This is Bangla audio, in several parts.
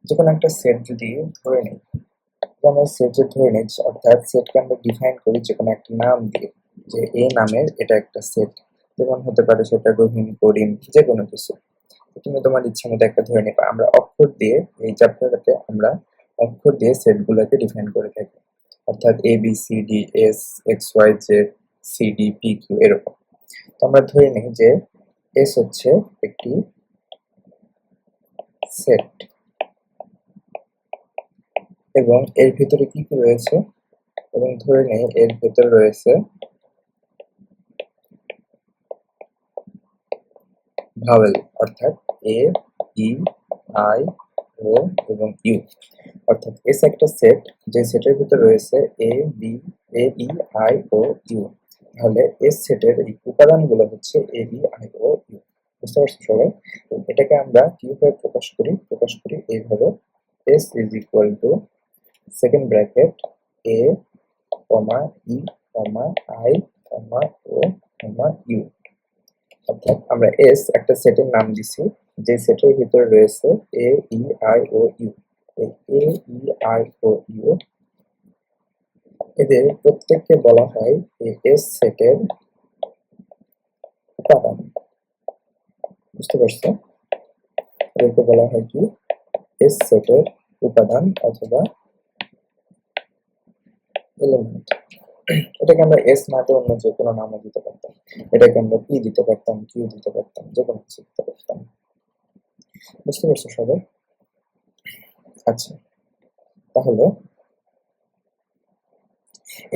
যে কোনো একটা সেট যদি ধরে নিই, তো আমরা সেট যে ধরে নিই, অর্থাৎ সেটকে আমরা ডিফাইন করি যে কোনো একটা নাম দিয়ে, যে এই নামের এটা একটা সেট। যেমন হতে পারে সেটা রহিম, করিম, যে কোনো কিছু। তো তুমি তোমার ইচ্ছা মতো একটা ধরে নিবা। আমরা অক্ষর দিয়ে এই চ্যাপ্টারটাতে আমরা অক্ষর দিয়ে সেটগুলোকে ডিফাইন করে থাকি, অর্থাৎ A B C D S X Y Z C D P Q এরকম। তো আমরা ধরে নিই যে এস হচ্ছে একটি সেট এবং এর ভিতরে কি কি রয়েছে, এবং ধরে নেই এর ভেতরে রয়েছে ভাওয়েল, অর্থাৎ এ, ই, আই, ও এবং ইউ। অর্থাৎ এস একটা সেট, যে সেটের ভিতরে রয়েছে A, B, A, E, I, O, U. তাহলে এস সেটের এই উপাদানগুলো হচ্ছে A, B, I, O, U. বুঝতে পারছো সবাই? তো এটাকে আমরা কিভাবে প্রকাশ করি এইভাবে, S is equal to second bracket A, comma, E, comma, I, comma, O, comma, U. অর্থাৎ আমরা এস একটা সেটের নাম দিছি, যে সেটের ভিতরে রয়েছে এ, ই, আই, ও, ইউ। এই এ, ই, আই, ও, ইউ এদের প্রত্যেককে বলা হয় এই এস সেটের উপাদান। বুঝতে পারছো? এদেরকে বলা হয় কি, এস সেটের উপাদান অথবা এলিমেন্ট। এটাকে আমরা এস না দিয়ে অন্য যে কোনো নামও দিতে পারতাম। এটাকে আমরা পি দিতে পারতাম, কিউ দিতে পারতাম, যে কোনো কিছু দিতে পারতাম। বুঝতে পারছো সবাই? আচ্ছা, তাহলে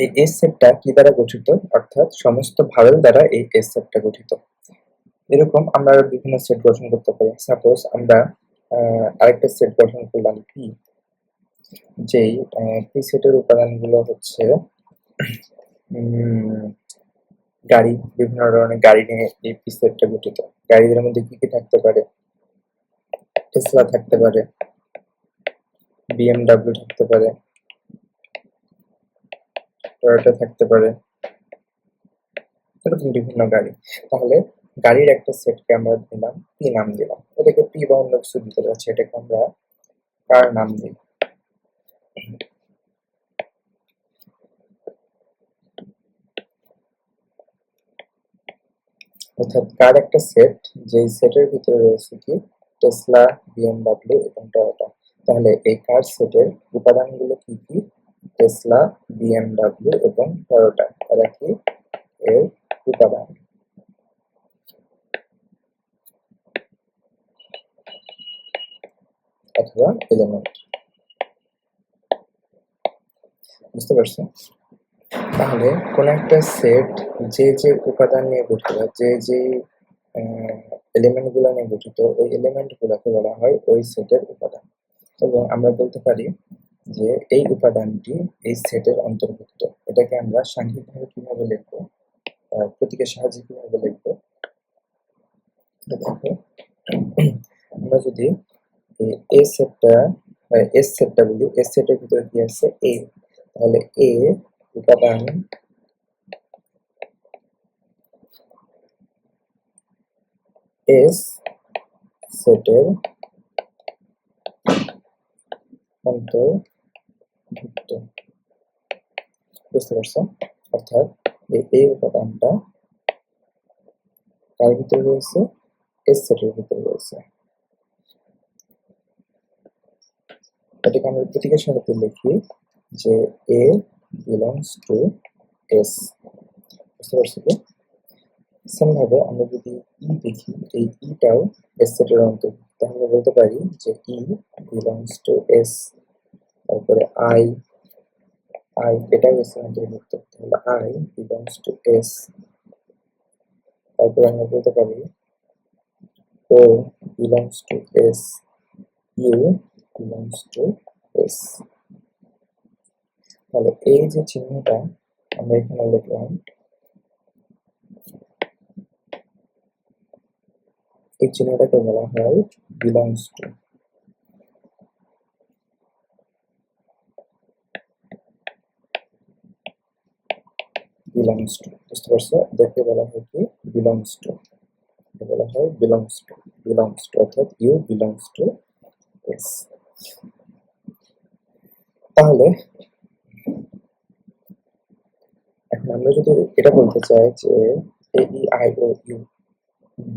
এই এস সেটটা কি দ্বারা গঠিত? অর্থাৎ সমস্ত ভাওয়েল দ্বারা এই এস সেটটা গঠিত। এরকম আমরা আরো বিভিন্ন সেট গঠন করতে পারি। সাপোজ আমরা আরেকটা সেট গঠন করলাম পি, যেই পি সেটের উপাদানগুলো হচ্ছে উম, গাড়ি, বিভিন্ন ধরনের গাড়ি নিয়ে এই পি সেটটা গঠিত। গাড়িদের মধ্যে কি কি থাকতে পারে? টেসলা থাকতে পারে, বিএমডাব্লিউ থাকতে পারে, টয়োটা থাকতে পারে, এরকম বিভিন্ন গাড়ি। তাহলে গাড়ির একটা সেটকে আমরা দিলাম পি নাম দিলাম, এটাকে পি বা অন্য কিছু দিতে যাচ্ছে, এটাকে আমরা কার নাম দিই। অর্থাৎ কার একটা সেট, যেই সেটের ভিতরে রয়েছে কি টেসলা, বিএমডাব্লিউ এবং টয়োটা। তাহলে এই কার সেটের উপাদানগুলো কি কি? টেসলা, বিএমডাব্লিউ এবং টয়োটা, এরা কি এর উপাদান অথবা এলিমেন্ট। বুঝতে পারছো? তাহলে কোন একটা সেট যে যে উপাদান নিয়ে গঠিত, যে যে এলিমেন্ট গুলো নিয়ে গঠিত, ওই এলিমেন্ট গুলোকে বলা হয় ওই সেটের উপাদান। এবং আমরা বলতে পারি যে এই উপাদানটি এই সেটের অন্তর্ভুক্ত। এটাকে আমরা সাংখ্যিকভাবে কিভাবে লিখবো, প্রতীকের সাহায্যে কিভাবে লিখবো? দেখো, আমরা যদি এ সেটটা এস সেটটা বলি, এস সেটের ভিতরে কি আছে এ, তাহলে এ উপাদান এস সেটের অন্তর্ভুক্ত। বুঝতে পারছো? অর্থাৎ এই উপাদানটা কার ভিতরে রয়েছে? এস সেটের ভিতরে রয়েছে। এটাকে আমরা প্রতীকের সাহায্যে লিখি যে এ বিলংস টু এস। বুঝতে পারছো কি? সেম ভাবে আমরা যদি ই দেখি, এই ইটাও এস সেটের অন্তর্ভুক্ত। আমরা বলতে পারি যে ই বিলংস টু এস। তারপরে আই, এটাও এস এর অন্তর্ভুক্ত, তাহলে আই বিলংস টু এস। তারপরে আমরা বলতে পারি O belongs to S, U belongs to S. তাহলে এই যে চিহ্নটা আমরা এখানে লিখলাম, এই চিহ্নটাকে বলা হয় বিলংস টু। বিলংস টু, বুঝতে পারছো? এদেরকে বলা হয় কি বিলংস টু, বলা হয় বিলংস টু, অর্থাৎ ইউ বিলংস টু এস। তাহলে এখন আমরা যদি এটা বলতে চাই যে A E I O U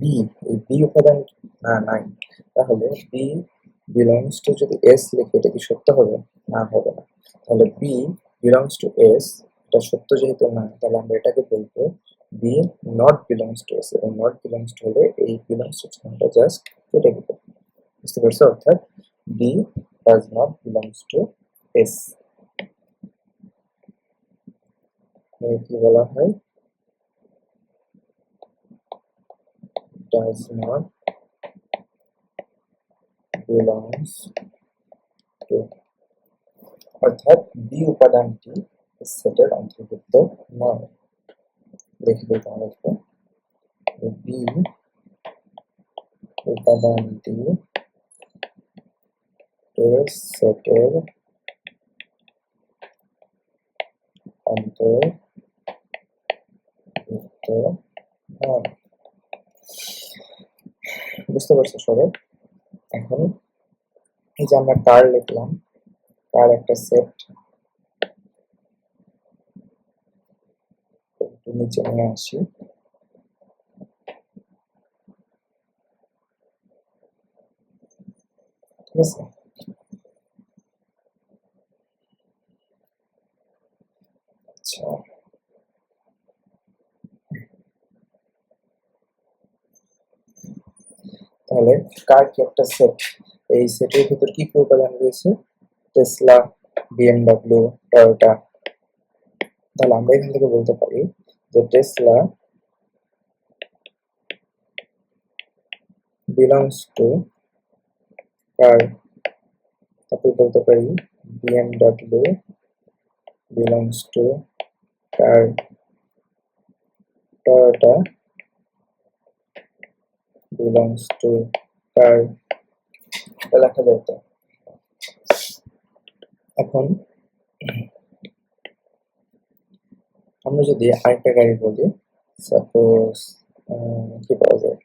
B, এই বি উপাদান নাই, তাহলে বি বিলংস টু যদি এস লিখে এটা কি সত্য হবে? না, হবে না। তাহলে বি বিলংস টু এস, এটা সত্য যেহেতু না, তাহলে আমরা এটাকে বলবো B not belongs to S, এবং নট বিলংস টু হলে এই বিলংস টু চিহ্নটা জাস্ট কেটে দিবে। বুঝতে পারছো? অর্থাৎ B does not belongs to S. কি বলা হয়? ডাজ নট বিলংস টু, অর্থাৎ বি উপাদানটি সেটের অন্তর্ভুক্ত নয়। লিখে দিতে হবে, বি উপাদানটি সেটের অন্তর্ভুক্ত নয়। বুঝতে পারছো সবাই? এখন এই যে আমরা কার লিখলাম, কার একটা সেট একটু নিচে নিয়ে আসি। ঠিক আছে, আচ্ছা তাহলে কার কি একটা সেট, এই সেটের ভিতর কি কি উপাদান রয়েছে? Tesla, BMW, Toyota. তাহলে আমরা এখান থেকে বলতে পারি যে টেসলা বিলংস টু কার, তারপর বলতে পারি BMW belongs to car, Toyota belongs to car. লেখা যায় তো। এখন আমরা যদি আরেকটা গাড়ি বলি, সাপোজ কি পাওয়া যায়,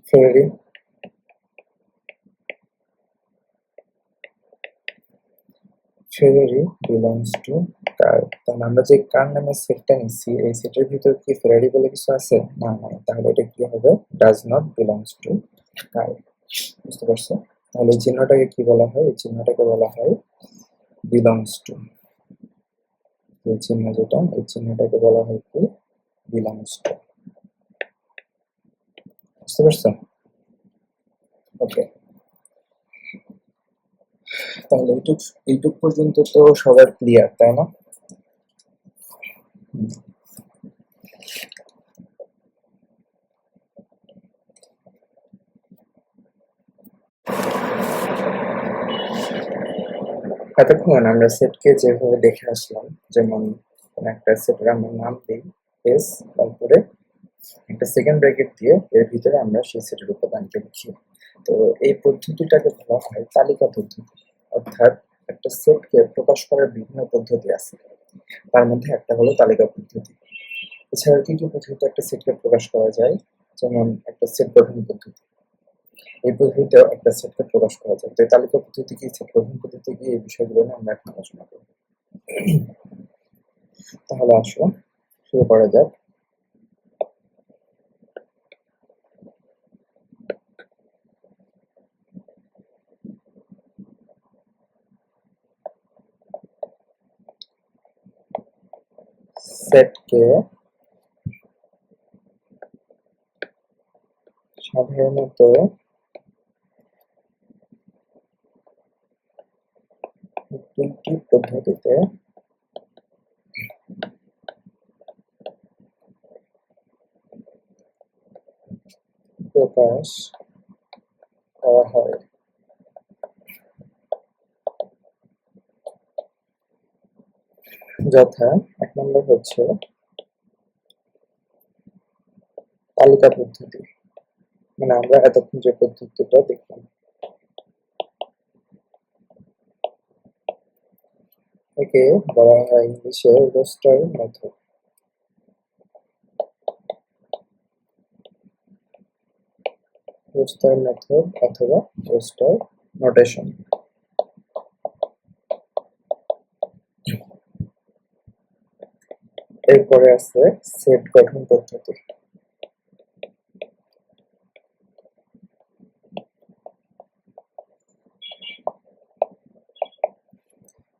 ফেরারি। ফেরারি বিলংস টু কার, তাহলে আমরা যে কার নামে সেটটা নিচ্ছি, এই সেটের ভিতর কি ফেরারি বলে কিছু আছে? না, নাই। তাহলে এটা কি হবে? ডাজ নট বিলংস টু কার। বুঝতে পারছো? তাহলে এই চিহ্নটাকে কি বলা হয়? এই চিহ্নটাকে বলা হয় বিলংস টু। এই চিহ্ন যেটা, এই চিহ্নটাকে বলা হয় কি? Belongs to. বুঝতে পারছো? ওকে, তাহলে এইটুক পর্যন্ত তো সবার ক্লিয়ার, তাই না? এতক্ষণ আমরা সেটকে যেভাবে দেখে আসলাম, যেমন কোন একটা সেটের আমরা নাম দিই এস, তারপরে একটা সেকেন্ড ব্র্যাকেট দিয়ে এর ভিতরে আমরা সেই সেটের উপাদানকে লিখি। তো এই পদ্ধতিটাকে বলা হয় তালিকা পদ্ধতি। অর্থাৎ একটা সেটকে প্রকাশ করার বিভিন্ন পদ্ধতি আছে, তার মধ্যে একটা হলো তালিকা পদ্ধতি। এছাড়া কি কি পদ্ধতিতে একটা সেটকে প্রকাশ করা যায়? যেমন একটা সেট গঠন পদ্ধতি, এই পদ্ধতিতেও একটা সেটকে প্রকাশ করা যায়। তো তালিকা পদ্ধতি কি, সেট গঠন পদ্ধতি কি, এই বিষয়গুলো নিয়ে আমরা এখন আলোচনা করব। তাহলে আসো শুরু করা যাক। সেটকে সাধারণত তিনটি পদ্ধতিতে প্রকাশ করা হয়। যথা, এক নম্বর হচ্ছে তালিকা পদ্ধতি, মানে আমরা এতক্ষণ যে পদ্ধতিটা দেখলাম, একে বলা হয় ইংলিশে রোস্টার মেথড। রোস্টার মেথড অথবা রোস্টার নোটেশন। এরপরে আছে সেট গঠন পদ্ধতি।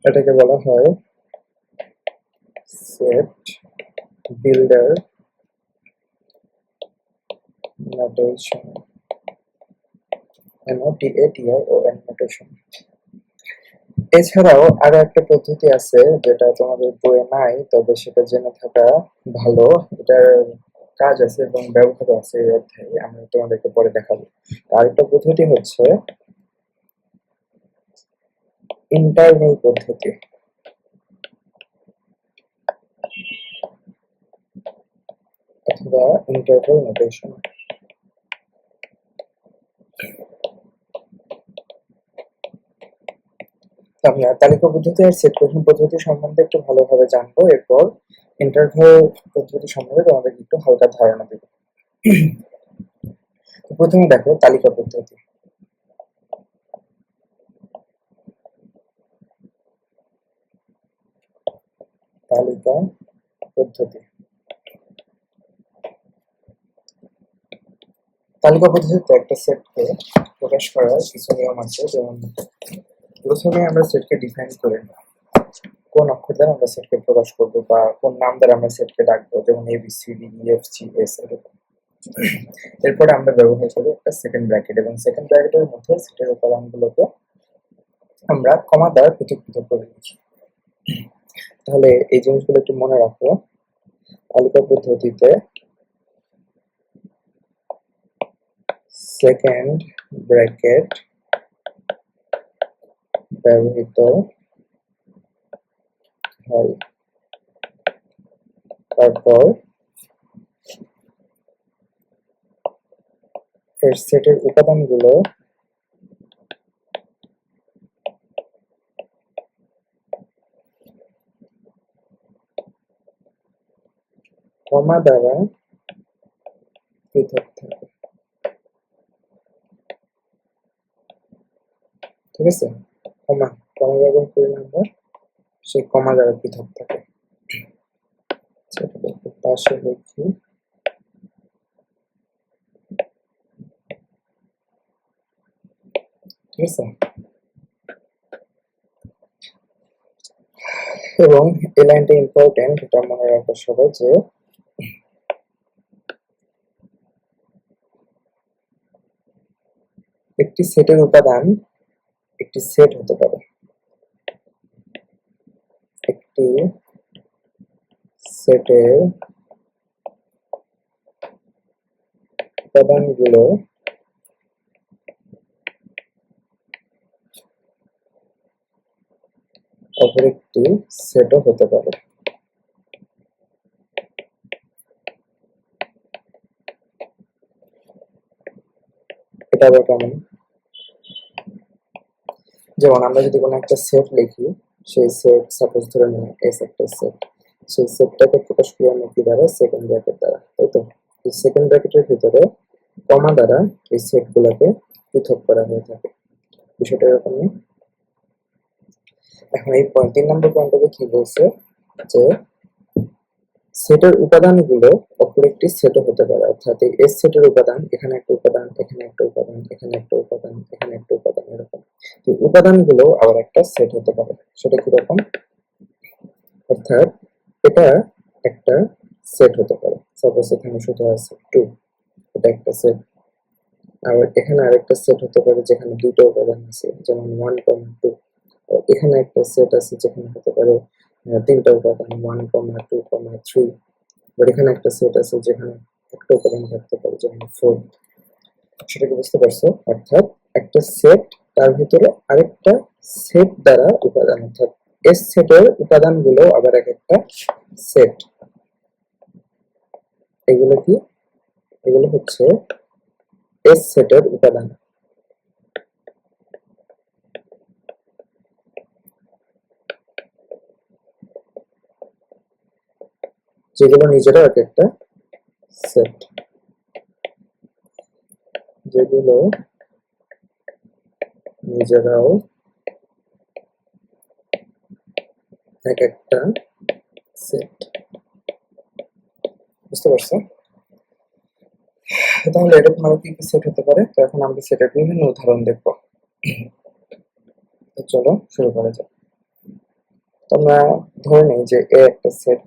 এটাকে বলা হয় set builder notation, NOTATION notation. এছাড়াও আরো একটা পদ্ধতি আছে যেটা তোমাদের বইয়ে নাই, তবে সেটা জেনে থাকা ভালো। এটার কাজ আছে এবং ব্যবহার আছে এই অধ্যায়ে, আমি তোমাদেরকে পরে দেখাবো। আরেকটা পদ্ধতি হচ্ছে ইন্টারভ্যাল পদ্ধতি অথবা ইন্টারভ্যাল নোটেশন। আমরা তালিকা পদ্ধতি আর সেট গঠন পদ্ধতি সম্বন্ধে একটু ভালোভাবে জানবো, এরপর ইন্টারভ্যাল পদ্ধতি সম্বন্ধে তোমাদেরকে একটু হালকা ধারণা দেব। প্রথমে দেখো তালিকা পদ্ধতি। তালিকা পদ্ধতি তালিকা পদ্ধতিতে একটা সেটকে প্রকাশ করার কিছু নিয়ম আছে। যেমন প্রথমে আমরা সেটকে ডিফাইন করে নিই, কোন অক্ষর দ্বারা আমরা সেটকে প্রকাশ করবো বা কোন নাম দ্বারা আমরা সেটকে ডাকবো, যেমন ABCDEFGS এরকম। এরপরে আমরা ব্যবহার করি একটা সেকেন্ড ব্র্যাকেট, এবং সেকেন্ড ব্র্যাকেটের মধ্যে সেটের উপাদানগুলোকে আমরা কমা দ্বারা পৃথক পৃথক করে লিখি। তাহলে এই জিনিসগুলো একটু মনে রাখো। তালিকা পদ্ধতিতে সেকেন্ড ব্র্যাকেট ব্যবহৃত হয়। তারপর এর সেটের উপাদানগুলো কমা দ্বারা পৃথক থাকে। ঠিক আছে, কমা কমা ব্যবহার করি আমরা, সেই কমা দ্বারা পৃথক থাকে। সেটাকে একটু পাশে লিখি। ঠিক আছে, এবং এই লাইনটা ইম্পর্টেন্ট, এটা মনে রাখবো সবাই, যে একটি সেটের উপাদান একটি সেট হতে পারে। একটি সেটের উপাদানগুলো অপর একটি সেটও হতে পারে। এটা আবার কেমন? যেমন আমরা যদি কোনো একটা সেট লিখি, সেই সেট সাপোজ ধরে নিই এস একটা সেট, সেই সেটটাকে প্রকাশ করি আমরা কি দ্বারা? সেকেন্ড ব্র্যাকেট দ্বারা, তাই তো? এই সেকেন্ড ব্র্যাকেটের ভিতরে কমা দ্বারা এই সেটগুলোকে পৃথক করা হয়ে থাকে। বিষয়টা এরকম নেই? এখন এই 3 নম্বর পয়েন্টে কি বলছে, যে সেটের উপাদানগুলো অপর একটি সেটও হতে পারে। অর্থাৎ এই এস সেটের উপাদান, এখানে একটা উপাদান, এখানে একটা উপাদান, এখানে একটা উপাদান, এখানে একটা উপাদান, এরকম এই উপাদানগুলো আবার একটা সেট হতে পারে। সেটা কিরকম? অর্থাৎ এটা একটা সেট হতে পারে। সাপোজ এখানে শুধু আছে 2, এটা একটা সেট। আবার এখানে আরেকটা সেট হতে পারে যেখানে দুটো উপাদান আছে, যেমন 1,2। এখানে একটা সেট আছে যেখানে হতে পারে 3টা উপাদান, 1,2,3। আবার এখানে একটা সেট আছে যেখানে একটা উপাদান থাকতে পারে, যেমন 4। সেটা কি বুঝতে পারছো? অর্থাৎ একটা সেট, তার ভিতরে আরেকটা সেট দ্বারা উপাদান, অর্থাৎ এস সেটের উপাদানগুলো আবার এক একটা সেট। এগুলো কি? এগুলো হচ্ছে এস সেটের উপাদান, যেগুলো নিজেরাও এক একটা সেট, যেগুলো নিজেরাও এক একটা সেট। বুঝতে পারছো? তাহলে এরকম আরো কি কি সেট হতে পারে? তো এখন আমরা সেটের বিভিন্ন উদাহরণ দেখবো। তো চলো শুরু করা যাক। তো আমরা ধরে নিই যে এ একটা সেট,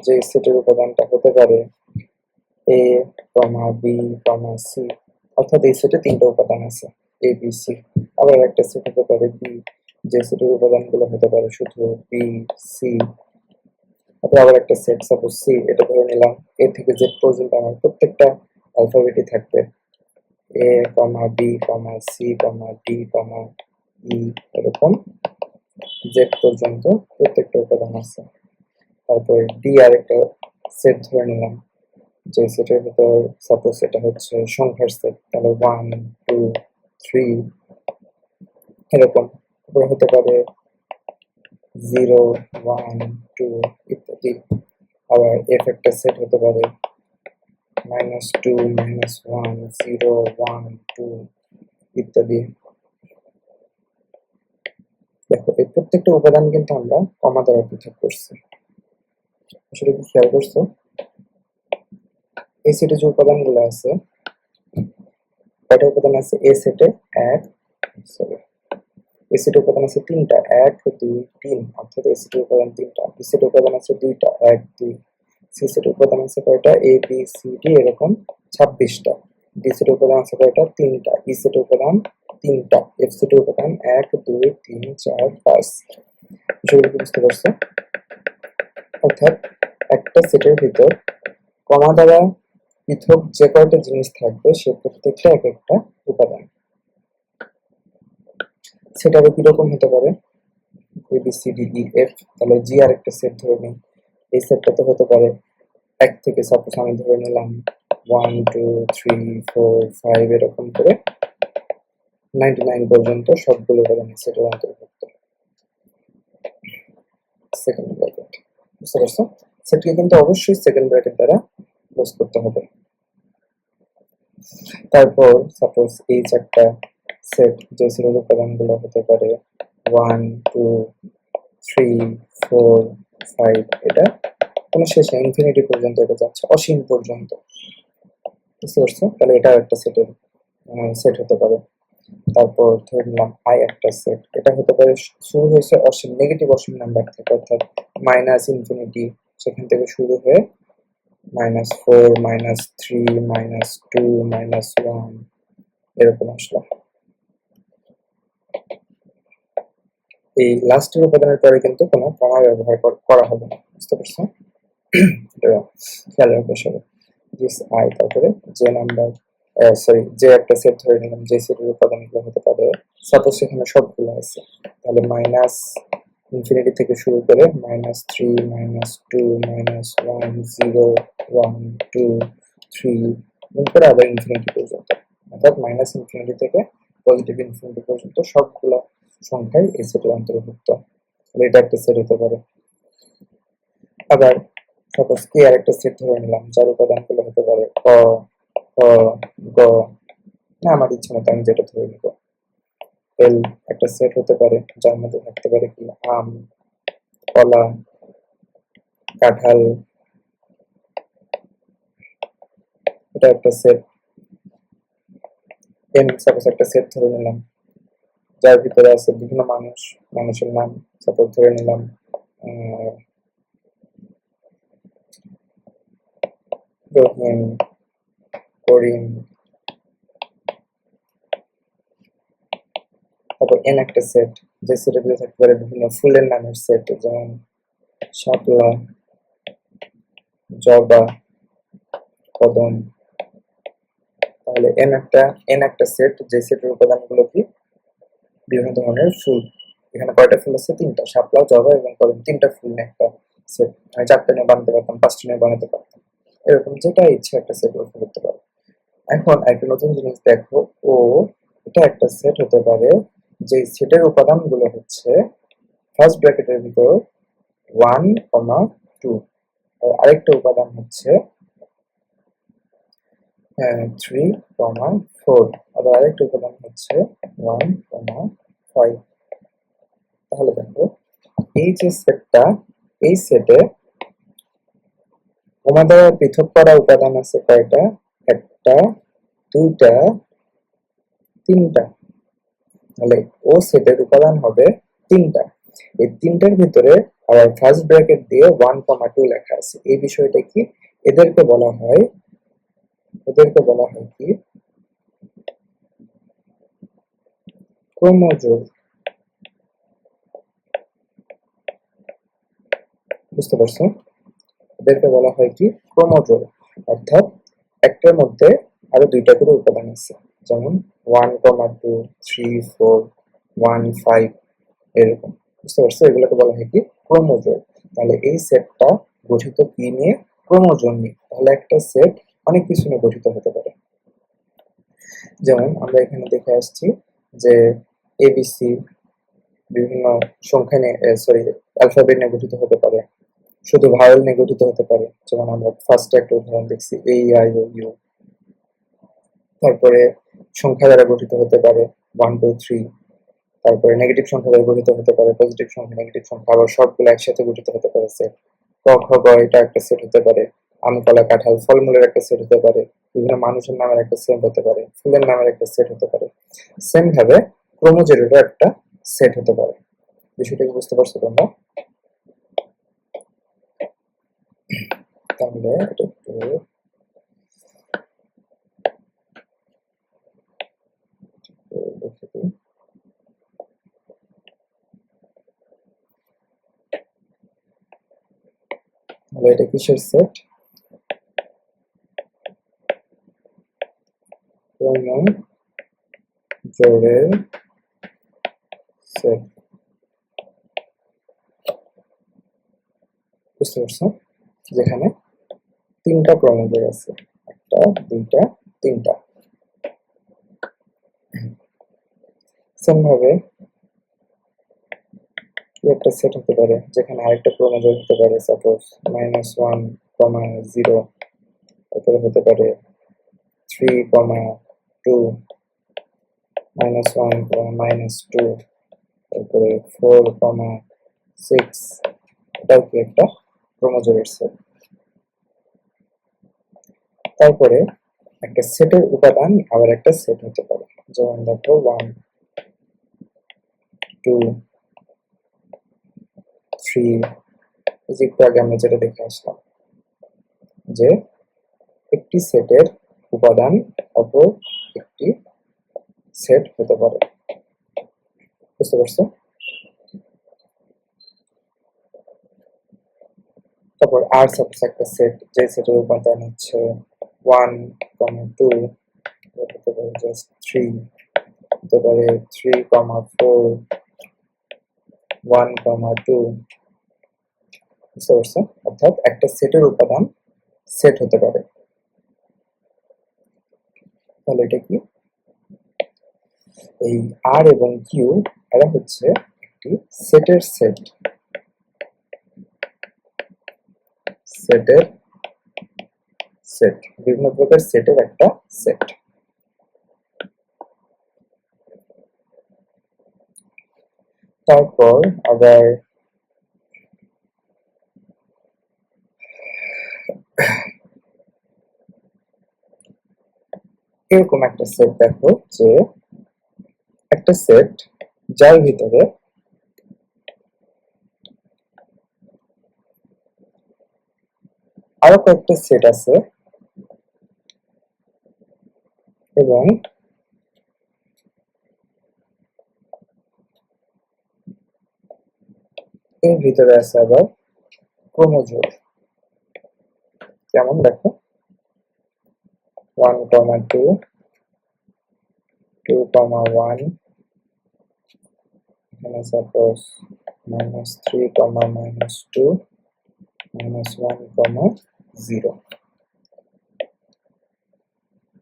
যে সেটের উপাদানটা হতে পারে এ কমা বি কমা সি, অর্থাৎ এই সেটে তিনটা উপাদান আছে এ বি সি। আবার একটা সেট হতে পারে বি, যে সেটের উপাদানগুলো হতে পারে শুধু বি সি। তারপর আবার একটা সেট সাপোজ সি, এটা ধরে নিলাম এ থেকে জেড পর্যন্ত আমার প্রত্যেকটা অ্যালফাবেটই থাকবে এ কমা B comma c comma D কমা ই, এরকম জেড পর্যন্ত প্রত্যেকটা উপাদান আছে। তারপর ডি আর একটা সেট ধরে নিলাম, যে সেটের ভিতর সাপোজ এটা হচ্ছে সংখ্যার সেট, তাহলে 1 2 3 এরকম। তারপর হতে পারে 0 1 2 ইত্যাদি। আবার এফ একটা সেট হতে পারে -2 -1 0 1 2 ইত্যাদি। দেখো এই প্রত্যেকটা উপাদান কিন্তু আমরা কমা দ্বারা পৃথক করছি। আসলে কি খেয়াল করছো? এই সেটে যে উপাদানগুলো আছে, কয়টা উপাদান আছে এ সেটে? এক, সরি, এ সেটে উপাদান আছে তিনটা, 1 2 3, অর্থাৎ এ সেটের উপাদান তিনটা। বি সেটে উপাদান আছে দুইটা, 1 2। সি সেটে উপাদান আছে কয়টা? এ বি সি ডি, এরকম 26টা। ডি সেটে উপাদান আছে কয়টা? তিনটা। ই সেটে উপাদান তিনটা। এফ সেটে উপাদান 1 2 3 4 5। বিষয়গুলো কি বুঝতে পারছো? অর্থাৎ একটা সেটের ভিতর কমা দ্বারা পৃথক যে কয়টা জিনিস থাকবে সে প্রত্যেকটা এক একটা উপাদান। সেটা আবার কিরকম হতে পারে? A B C D E F, তাহলে জি আর একটা সেট ধরে নিই। এই সেটটা তো হতে পারে এক থেকে, সাপোজ আমি ধরে নিলাম 1 2 3 4 5 এরকম করে 99 পর্যন্ত সবগুলো উপাদান সেটের অন্তর্ভুক্ত। সেকেন্ড ব্র্যাকেট, বুঝতে পারছো? সেটকে কিন্তু অবশ্যই সেকেন্ড ব্র্যাকেট দ্বারা ক্লোজ করতে হবে। তারপর সাপোজ এই চারটা সেট, যে সেটের উপাদানগুলো হতে পারে 1 2 3 4 5, এটা কোনো শেষে ইনফিনিটি পর্যন্ত এটা যাচ্ছে, অসীম পর্যন্ত। বুঝতে পারছো? তাহলে এটা একটা সেটের সেট হতে পারে। তারপর ধরে নিলাম আই একটা সেট, এটা হতে পারে শুরু হয়েছে অসীম, নেগেটিভ অসীম নাম্বার থেকে, অর্থাৎ মাইনাস ইনফিনিটি, সেখান থেকে শুরু হয়ে -4 -3 -2 -1 এরকম আসলো। এই লাস্টের উপাদানের পরে কিন্তু কোনো কমা ব্যবহার করা হবে না। বুঝতে পারছো? এটা খেয়াল রাখবে সবাই। দিস আই, তারপরে যে নাম্বার, সরি, যে একটা সেট ধরে নিলাম, যে সেটের উপাদানগুলো হতে পারে সাপোজ সেখানে সবগুলো আছে, তাহলে মাইনাস ইনফিনিটি থেকে শুরু করে -3 -2 -1 0 1 2 3 এরপরে আবার ইনফিনিটি পর্যন্ত, অর্থাৎ মাইনাস ইনফিনিটি থেকে পজিটিভ ইনফিনিটি পর্যন্ত সবগুলো সংখ্যাই এই সেটের অন্তর্ভুক্ত। তাহলে এটা একটা সেট হতে পারে। আবার সাপোজ কে আর একটা সেট ধরে নিলাম, যার উপাদানগুলো হতে পারে ক খ গ, না আমার ইচ্ছা মতো আমি যেটা ধরে নিব। এল একটা সেট হতে পারে, যার মধ্যে থাকতে পারে কি আম, কলা, কাঁঠাল, এটা একটা সেট। এন সাপোজ একটা সেট ধরে নিলাম, যার ভিতরে আছে বিভিন্ন মানুষ, মানুষের নাম, সাপোজ ধরে নিলাম রহিম, করিম। তারপর এন একটা সেট, যে সেটের ভিতরে থাকতে পারে বিভিন্ন ফুলের নামের সেট, যেমন শাপলা, জবা, কদম। তাহলে এন একটা সেট, যে সেটের উপাদানগুলো কি বিভিন্ন ধরনের ফুল। এখানে কয়টা ফুল আছে? তিনটা, শাপলা, জবা এবং কদম, তিনটা ফুল নিয়ে একটা সেট। আমি 4টা নিয়ে বানাতে পারতাম, 5টা নিয়ে বানাতে পারতাম, এরকম যেটা ইচ্ছে একটা সেট করতে পারো। এখন একটা নতুন জিনিস দেখো, ও এটা একটা সেট হতে পারে যে সেটের উপাদানগুলো হচ্ছে ফার্স্ট ব্র্যাকেটের ভিতর 1 2, আরেকটা উপাদান হচ্ছে 3 4, আবার আরেকটা উপাদান হচ্ছে 1 5। তাহলে দেখো এই যে সেটটা, এই সেটে কমা দ্বারা পৃথক করা উপাদান আছে কয়টা? একটা, দুইটা, তিনটা। তাহলে ও সেটের উপাদান হবে তিনটা। এই তিনটার ভিতরে আবার ফার্স্ট ব্র্যাকেট দিয়ে 1,2 লেখা আছে। এই বিষয়টা কি? এদেরকে বলা হয় কি ক্রোমোজোর। বুঝতে পারছো? এদেরকে বলা হয় কি ক্রোমোজোর। অর্থাৎ একটার মধ্যে আরো দুইটা করে উপাদান আছে, যেমন 1,2, 3, 4, 1, 5 এরকম। বুঝতে পারছো? এগুলোকে বলা হয় কি ক্রোমোজোর। তাহলে এই সেটটা গঠিত কি নিয়ে? ক্রোমোজোর নিয়ে। তাহলে একটা সেট অনেক কিছু নিয়ে গঠিত হতে পারে। যেমন আমরা এখানে দেখে আসছি যে এবিসি বিভিন্ন সংখ্যা নিয়ে, সরি, অ্যালফাবেট নিয়ে গঠিত হতে পারে, শুধু ভাওয়েল নিয়ে গঠিত হতে পারে। যেমন আমরা ফার্স্টে একটা উদাহরণ দেখছি AEIOU। তারপরে সংখ্যা দ্বারা গঠিত হতে পারে 1, 2, 3। তারপরে নেগেটিভ সংখ্যা দ্বারা গঠিত হতে পারে, পজিটিভ সংখ্যা, নেগেটিভ সংখ্যা, আবার সবগুলো একসাথে গঠিত হতে পারে সেট। ক, খ, গ এটা একটা সেট হতে পারে। আম, কলা, কাঁঠাল ফলমূলের একটা সেট হতে পারে। বিভিন্ন মানুষের নামের একটা সেট হতে পারে, ফুলের নামের একটা সেট হতে পারে। সেম ভাবে ক্রোমোজোরেরও একটা সেট হতে পারে। বিষয়টা কি বুঝতে পারছো তোমরা? তাহলে এটা একটু লিখে দিই। তাহলে এটা কিসের সেট? ক্রোমোজোরের সেট। বুঝতে পারছো? যেখানে তিনটা ক্রোমোজোর আছে, একটা, দুইটা, তিনটা। সেম ভাবে একটা সেট হতে পারে যেখানে আরেকটা ক্রোমোজোম হতে পারে, সাপোজ -1,0, তারপরে হতে পারে 3,2, -1, -2, তারপরে 4,6। এটাও কি একটা ক্রোমোজোমের সেট। তারপরে একটা সেটের উপাদান আবার একটা সেট হতে পারে, যেমন দেখো 1, 2, 3। একটু আগে আমরা যেটা দেখে আসলাম যে একটি সেটের উপাদান অপর একটি সেট হতে পারে। বুঝতে পারছো? তারপর আর সাপোজ একটা সেট, যে সেটের উপাদান হচ্ছে 1, 2, হতে পারে জাস্ট 3, হতে পারে 3, 4, 1, 2। বুঝতে পারছো? অর্থাৎ একটা সেটের উপাদান সেট হতে পারে। তাহলে এটা কি? এই আর এবং কিউ এরা হচ্ছে একটি সেটের সেট। সেটের সেট, বিভিন্ন প্রকার সেটের একটা সেট। তারপর আবার এরকম একটা সেট দেখো, যে একটা সেট যার ভিতরে আরো কয়েকটা সেট আছে এবং এর ভিতরে আছে আবার ক্রোমোজোর। যেমন দেখো 1, 2, 2, 1, এখানে সাপোজ -3, -2, -1, 0।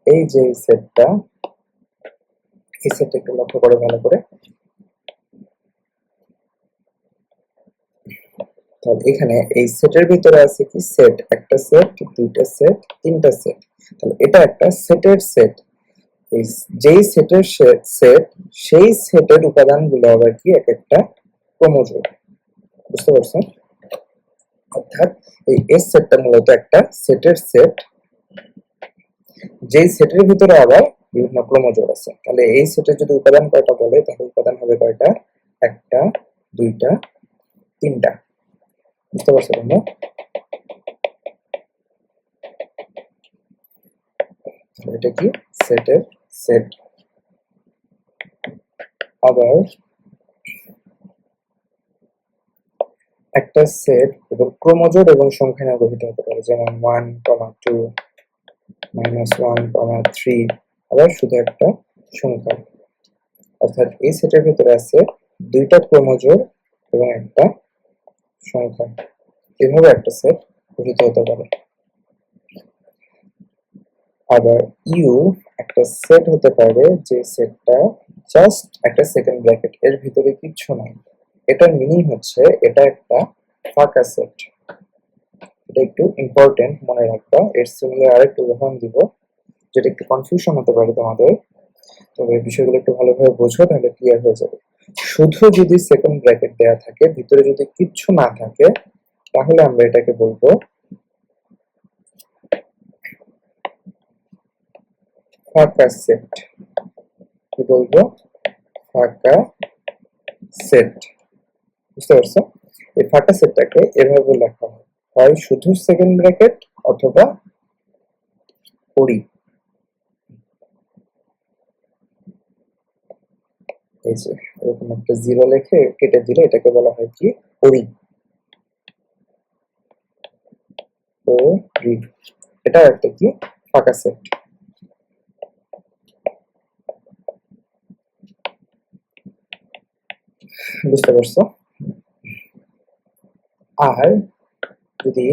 এই যে সেটটা, এই সেটটা একটু লক্ষ্য করে ভালো করে। তাহলে এখানে এই সেটের ভিতরে আছে কি সেট, একটা সেট, দুইটা সেট, তিনটা সেট। তাহলে এটা একটা সেটের সেট। এই যেই সেটের সেট, সেই সেটের উপাদানগুলো আবার কি এক একটা ক্রোমোজোম। বুঝতে পারছো? অর্থাৎ এই এস সেটটা মূলত একটা সেটের সেট, যেই সেটের ভিতরে আবার বিভিন্ন ক্রোমোজোর আছে। তাহলে এই সেটের যদি উপাদান কয়টা বলে, তাহলে উপাদান হবে কয়টা? একটা, দুইটা, তিনটা। বুঝতে পারছো তোমরা? এটা কি সেটের সেট। আবার একটা সেট এবং ক্রোমোজোর এবং সংখ্যা নিয়ে গঠিত হতে পারে, যেমন 1, 2, -1, 3, আবার শুধু একটা সংখ্যা। অর্থাৎ এই সেটের ভিতরে আছে দুইটা ক্রোমোজোর এবং একটা সংখ্যা। এভাবে একটা সেট গঠিত হতে পারে। আবার ইউ একটা সেট হতে পারে যে সেটটা জাস্ট একটা সেকেন্ড ব্র্যাকেট, এর ভিতরে কিচ্ছু নাই। এটার মিনিং হচ্ছে এটা একটা ফাঁকা সেট। এটা একটু ইম্পর্টেন্ট, মনে রাখবা। এর সিমিলার আরেকটা উদাহরণ দিব, যেটা একটু কনফিউশন হতে পারে তোমাদের। তবে বিষয়গুলো একটু ভালোভাবে বোঝো, তাহলে ক্লিয়ার হয়ে যাবে। শুধু যদি সেকেন্ড ব্র্যাকেট দেয়া থাকে, ভিতরে যদি কিচ্ছু না থাকে, তাহলে আমরা এটাকে বলবো ফাঁকা সেট। কি বলবো? ফাঁকা সেট। বুঝতে পারছো? এই ফাঁকা সেটটাকে এভাবে লেখা হয়, হয় শুধু সেকেন্ড ব্র্যাকেট অথবা পরি। এই যে এরকম একটা জিরো লিখে কেটে দিলে এটাকে বলা হয় কি? পরি। পরি। এটা একটা কি? ফাঁকা সেট। বুঝতে পারছো? আর যদি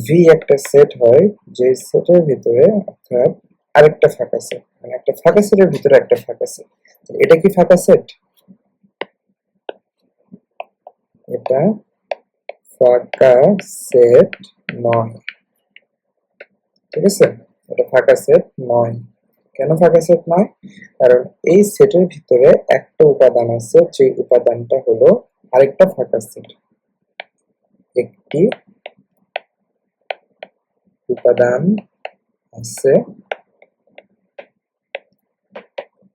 ভি একটা সেট হয়, যে সেটের ভিতরে অর্থাৎ আরেকটা ফাঁকা সেট, মানে একটা ফাঁকা সেটের ভিতরে একটা ফাঁকা সেট। এটা কি ফাঁকা সেট? এটা ফাঁকা সেট নয়। ঠিক আছে? এটা ফাঁকা সেট নয়। কেন ফাঁকা সেট নয়? কারণ এই সেটের ভিতরে একটা উপাদান আছে, যে উপাদানটা হলো আরেকটা ফাঁকা সেট। একটি উপাদান আছে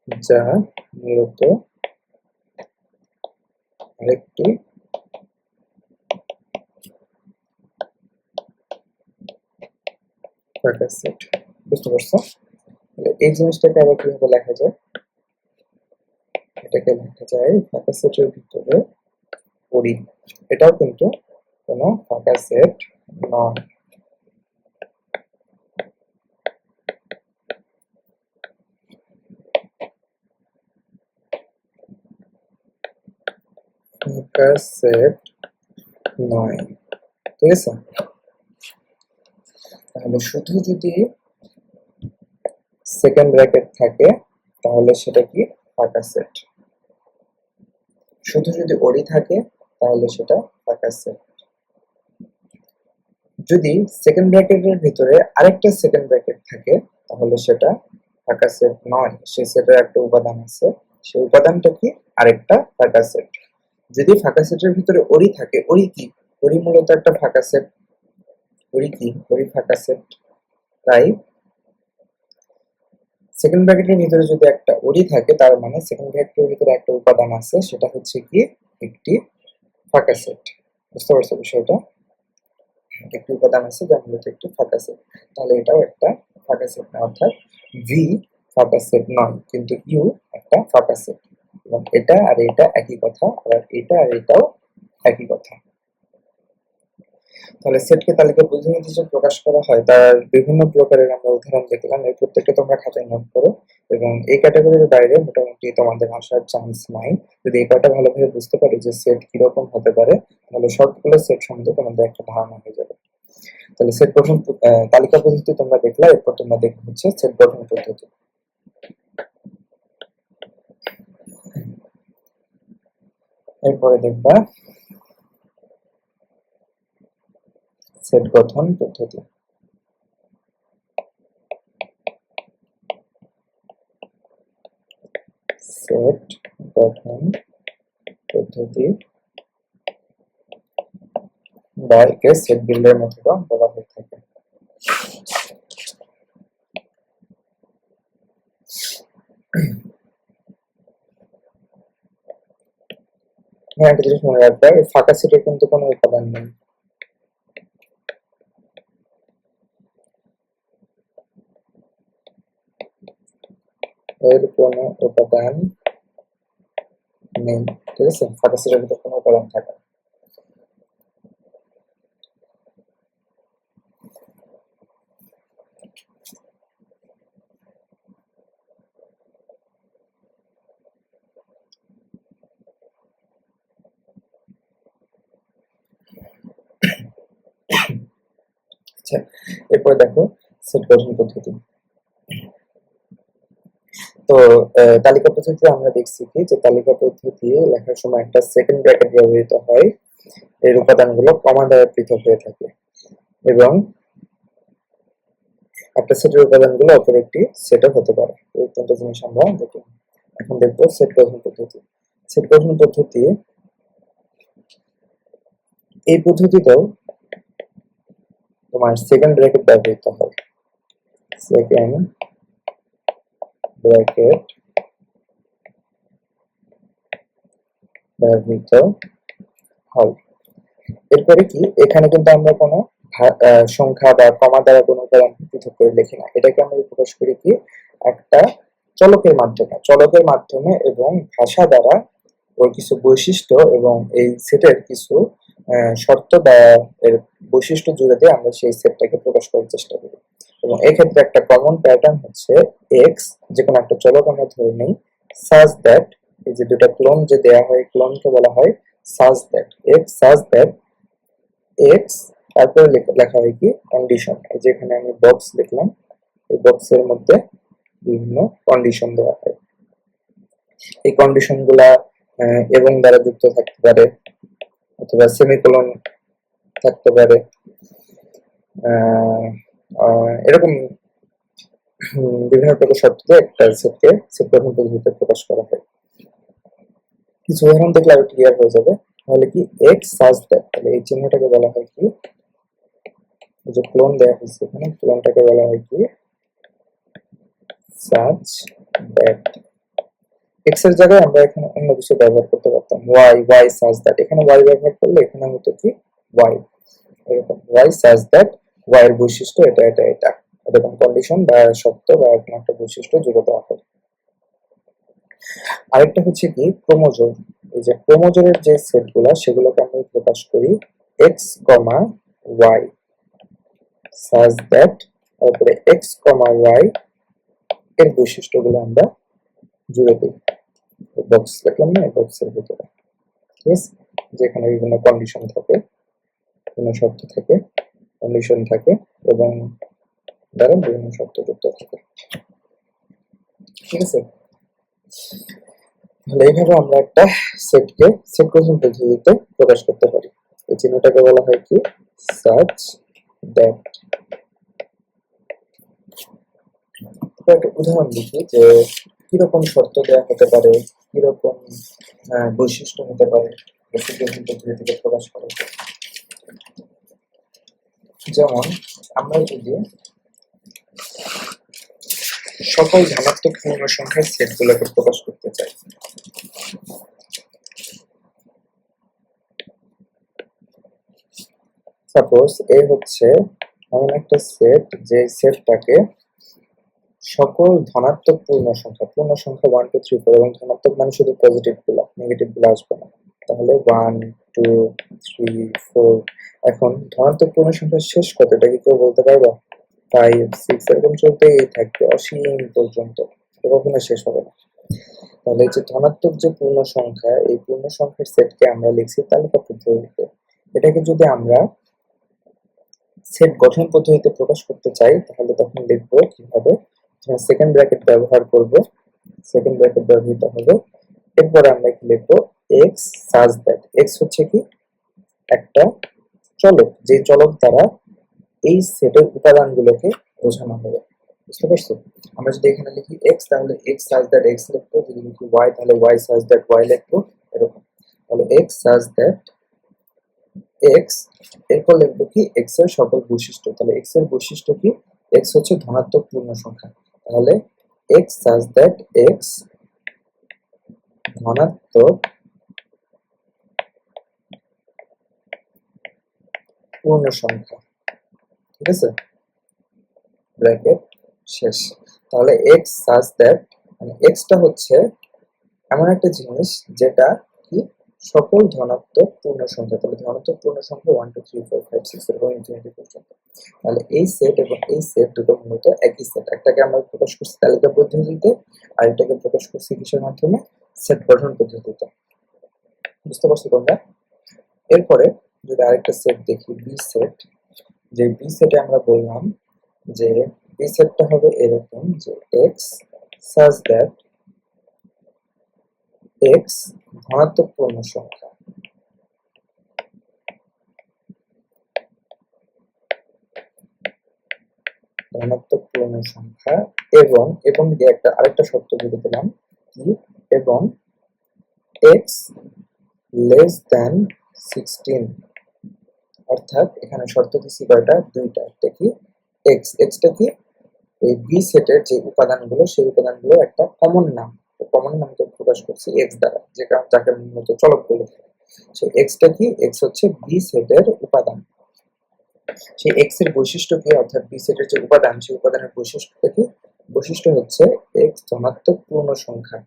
যা মূলত আরেকটি ফাঁকা সেট। বুঝতে পারছো? এই জিনিসটাকে আবার কিভাবে লেখা যায়? এটাকে লেখা যায় ফাঁকা সেটের ভিতরে পরি। এটাও কিন্তু কোনো ফাঁকা সেট নয়। ফাঁকা সেট নয়। ঠিক আছে? তাহলে শুধু যদি সেকেন্ড ব্র্যাকেট থাকে, তাহলে সেটা কি? ফাঁকা সেট। শুধু যদি ওরি থাকে, তাহলে সেটা ফাঁকা সেট। যদি সেকেন্ড ব্র্যাকেটের ভিতরে আরেকটা সেকেন্ড ব্র্যাকেট থাকে, তাহলে সেটা ফাঁকা সেট নয়। সেই সেটের একটা উপাদান আছে, সেই উপাদানটা কি? আরেকটা ফাঁকা সেট। যদি ফাঁকা সেটের ভিতরে ওরি থাকে, ওরি কি? ওরি মূলত একটা ফাঁকা সেট। ওরি কি? ওরি ফাঁকা সেট। তাই সেকেন্ড ব্র্যাকেটের ভিতরে যদি একটা ওরি থাকে, তার মানে সেকেন্ড ব্র্যাকেটের ভিতরে একটা উপাদান আছে, সেটা হচ্ছে কি? একটি ফাঁকা সেট। বুঝতে পারছো বিষয়টা? একটি উপাদান আছে যা মূলত একটি ফাঁকা সেট। তাহলে এটাও একটা ফাঁকা সেট না, অর্থাৎ ভি ফাঁকা সেট নয়, কিন্তু ইউ একটা ফাঁকা সেট। এবং এটা আর এটা একই কথা, আবার এটা আর এটাও একই কথা। তাহলে সেটকে তালিকা প্রতিনিধি যে প্রকাশ করা হয়, তার বিভিন্ন প্রকারের আমরা উদাহরণ দেখলাম। এই প্রত্যেকটা তোমরা খাতায় নোট করো, এবং এই ক্যাটাগরির বাইরে মোটামুটি তোমাদের আসার চান্স নাই। যদি এই কয়টা ভালোভাবে বুঝতে পারো যে সেট কিরকম হতে পারে, তাহলে সবগুলো সেট সম্বন্ধে তোমাদের একটা ধারণা হয়ে যাবে। তাহলে সেট গঠন তালিকা পদ্ধতি তোমরা দেখলা, এরপর তোমরা দেখবে হচ্ছে সেট গঠন পদ্ধতি। এরপরে দেখবা সেট গঠন পদ্ধতি। সেট গঠন পদ্ধতি বা একে সেট বিল্ডার মেথডও বলা হয়ে থাকে। একটা জিনিস মনে রাখবে, ফাঁকা সেটের কিন্তু কোনো উপাদান নেই। এর কোনো উপাদান নেই, ঠিক আছে? ফাঁকা সেটের ভিতরে কোনো উপাদান থাকে না। আচ্ছা, এরপর দেখো সেট গঠন পদ্ধতি। তো তালিকা পদ্ধতিতে আমরা দেখছি কি যে তালিকা পদ্ধতি লেখার সময় একটা সেকেন্ড ব্র্যাকেট ব্যবহৃত হয়, এর উপাদানগুলো কমা দ্বারা পৃথক হয়ে থাকে এবং একটা সেটের উপাদানগুলো অপর একটি সেটও হতে পারে। এই তিনটা জিনিস আমরা দেখি। এখন দেখবো সেট গঠন পদ্ধতি। সেট গঠন পদ্ধতি, এই পদ্ধতিতেও তোমার সেকেন্ড ব্র্যাকেট ব্যবহৃত হয়। সেকেন্ড ব্র্যাকেট ব্যবহৃত হয়। এরপরে কি, এখানে কিন্তু আমরা কোনো সংখ্যা বা কমা দ্বারা কোনো উপাদান পৃথক করে লিখি না, এটাকে আমরা প্রকাশ করি কি একটা চলকের মাধ্যমে এবং ভাষা দ্বারা ওর কিছু বৈশিষ্ট্য এবং এই সেটের কিছু শর্ত বা এর বৈশিষ্ট্য জুড়ে দিয়ে আমরা সেই সেটটাকে প্রকাশ করার চেষ্টা করি। এবং এক্ষেত্রে একটা কমন প্যাটার্ন হচ্ছে এক্স, যে কোনো একটা চলক আমরা ধরে নিই, সাজ দ্যাট, এই যে দুটো ক্লোন যে দেয়া হয়, ক্লোনকে বলা হয় such that, x such that x, তারপরে লেখা হয় কি কন্ডিশন। এই যে এখানে আমি বক্স লিখলাম, এই বক্সের মধ্যে বিভিন্ন কন্ডিশন দেওয়া হয়। এই কন্ডিশন গুলা এবং দ্বারা যুক্ত থাকতে পারে অথবা সেমিকোলন থাকতে পারে, এরকম বিভিন্ন প্রকার শর্ত দিয়ে একটা সেটকে সেট গঠন পদ্ধতিতে প্রকাশ করা হয়। কিছু উদাহরণ দেখলে আরো ক্লিয়ার হয়ে যাবে। তাহলে কি এক্স সাজ দ্যাট, তাহলে এই চিহ্নটাকে বলা হয় কি, এই যে ক্লোন দেওয়া হয়েছে এখানে, ক্লোনটাকে বলা হয় কি সাজ দ্যাট। এক্স এর জায়গায় আমরা এখানে অন্য কিছু ব্যবহার করতে পারতাম, ওয়াই সাজ দ্যাট, এখানে ওয়াই ব্যবহার করলে এখানে হতো কি ওয়াই, এরকম ওয়াই সাজ দ্যাট, ওয়াই এর বৈশিষ্ট্য এটা এটা এটা, এরকম কন্ডিশন বা শর্ত বা কোনো একটা বৈশিষ্ট্য যুক্ত দেওয়া হয়। আরেকটা হচ্ছে কি ক্রোমোজোম। এই যে ক্রোমোজোমের যে সেটগুলো সেগুলোকে আমরা প্রকাশ করি X comma Y such that, তারপরে এক্স কমা ওয়াই এর বৈশিষ্ট্যগুলো আমরা জুড়ে দিই বক্স দেখলাম না, বক্সের ভিতরে, ঠিক আছে? যেখানে বিভিন্ন কন্ডিশন থাকে, বিভিন্ন শর্ত থাকে, কন্ডিশন থাকে এবং দ্বারা বিভিন্ন শর্ত যুক্ত থাকে, ঠিক আছে? তাহলে এইভাবে আমরা একটা সেটকে সেট গঠন পদ্ধতিতে প্রকাশ করতে পারি। এই চিহ্নটাকে বলা হয় কি সাজ দ্যাট। একটা উদাহরণ লিখি যে কিরকম শর্ত দেওয়া হতে পারে, কিরকম বৈশিষ্ট্য হতে পারে সেট গঠন পদ্ধতি থেকে প্রকাশ করা। যেমন আমরা যদি সকল ধনাত্মক পূর্ণ সংখ্যার সেটগুলোকে প্রকাশ করতে চাই, সাপোজ এ হচ্ছে এমন একটা সেট যে সেটটাকে সকল ধনাত্মক পূর্ণ সংখ্যা 1 2 3 4, এবং ধনাত্মক মানে শুধু পজিটিভ গুলো, নেগেটিভ গুলো আসবে না। তাহলে 1 2 3 4, এখন ধনাত্মক পূর্ণ সংখ্যার শেষ কত এটা কি কেউ বলতে পারবে? 5 6 এরকম চলতেই থাকবে অসীম পর্যন্ত, কখনো শেষ হবে না। তাহলে যে ধনাত্মক যে পূর্ণ সংখ্যা, এই পূর্ণ সংখ্যার সেটকে আমরা লিখছি তালিকা পদ্ধতিতে। এটাকে যদি আমরা সেট গঠন পদ্ধতিতে প্রকাশ করতে চাই তাহলে তখন লিখব কিভাবে, সেকেন্ড ব্র্যাকেট ব্যবহার করব, সেকেন্ড ব্র্যাকেট ব্যবহৃত হবে, এরপরে আমরা কি লিখব এক্স সাজ দ্যাট। এক্স হচ্ছে কি একটা চলক, যে চলক দ্বারা এই সেটের উপাদানগুলোকে বোঝানো হবে। বুঝতে পারছো? আমরা যদি এখানে লিখি এক্স তাহলে এক্স সাজ দ্যাট এক্স লিখবো, যদি লিখি ওয়াই তাহলে ওয়াই সাজ দ্যাট ওয়াই লিখবো, এরকম। তাহলে এক্স সাজ দ্যাট এক্স, এরপর লিখবো কি এক্স এর সকল বৈশিষ্ট্য। তাহলে এক্স এর বৈশিষ্ট্য কি? এক্স হচ্ছে ধনাত্মক পূর্ণ সংখ্যা। তাহলে এক্স সাজ দ্যাট এক্স ধনাত্মক পূর্ণ সংখ্যা, ঠিক আছে, ব্র্যাকেট শেষ। তাহলে এক্স সাজ দ্যাট, মানে এক্সটা হচ্ছে এমন একটা জিনিস যেটা কি সকল ধনাত্মক পূর্ণ সংখ্যা, তাহলে ধনাত্মক পূর্ণ সংখ্যা 1 2 3 4 5 6 এরকম ইনফিনিটি পর্যন্ত। তাহলে এই সেট এবং এই সেট দুটো মূলত একই সেট। একটাকে আমরা প্রকাশ করছি তালিকা পদ্ধতিতে, আর এটাকে প্রকাশ করছি কিসের মাধ্যমে? সেট গঠন পদ্ধতিতে। বুঝতে পারছো তোমরা? এরপরে যদি আরেকটা সেট দেখি, বি সেট, যে বি সেটে আমরা বললাম যে বি সেটটা হবে এরকম যে এক্স সাজ দ্যাট এক্স ধনাত্মক পূর্ণ সংখ্যা, ধনাত্মক পূর্ণ সংখ্যা, এবং এবং দিয়ে একটা আরেকটা শর্ত দিয়ে দিলাম কি, এবং এক্স লেস দ্যান 16, অর্থাৎ এখানে শর্ত দিচ্ছি কয়টা? দুইটা। একটা কি এক্স, এক্সটা কি এই বি সেটের যে উপাদানগুলো সেই উপাদানগুলো একটা কমন নাম, কমন নামকে প্রকাশ করছি এক্স দ্বারা, যে কারণ যাকে মূলত চলক বলে থাকে। সেই এক্সটা কি? এক্স হচ্ছে বি সেটের উপাদান। সেই এক্স এর বৈশিষ্ট্য কি? অর্থাৎ বি সেটের যে উপাদান সেই উপাদানের বৈশিষ্ট্যটা কি? বৈশিষ্ট্য হচ্ছে এক্স ধনাত্মক পূর্ণ সংখ্যা,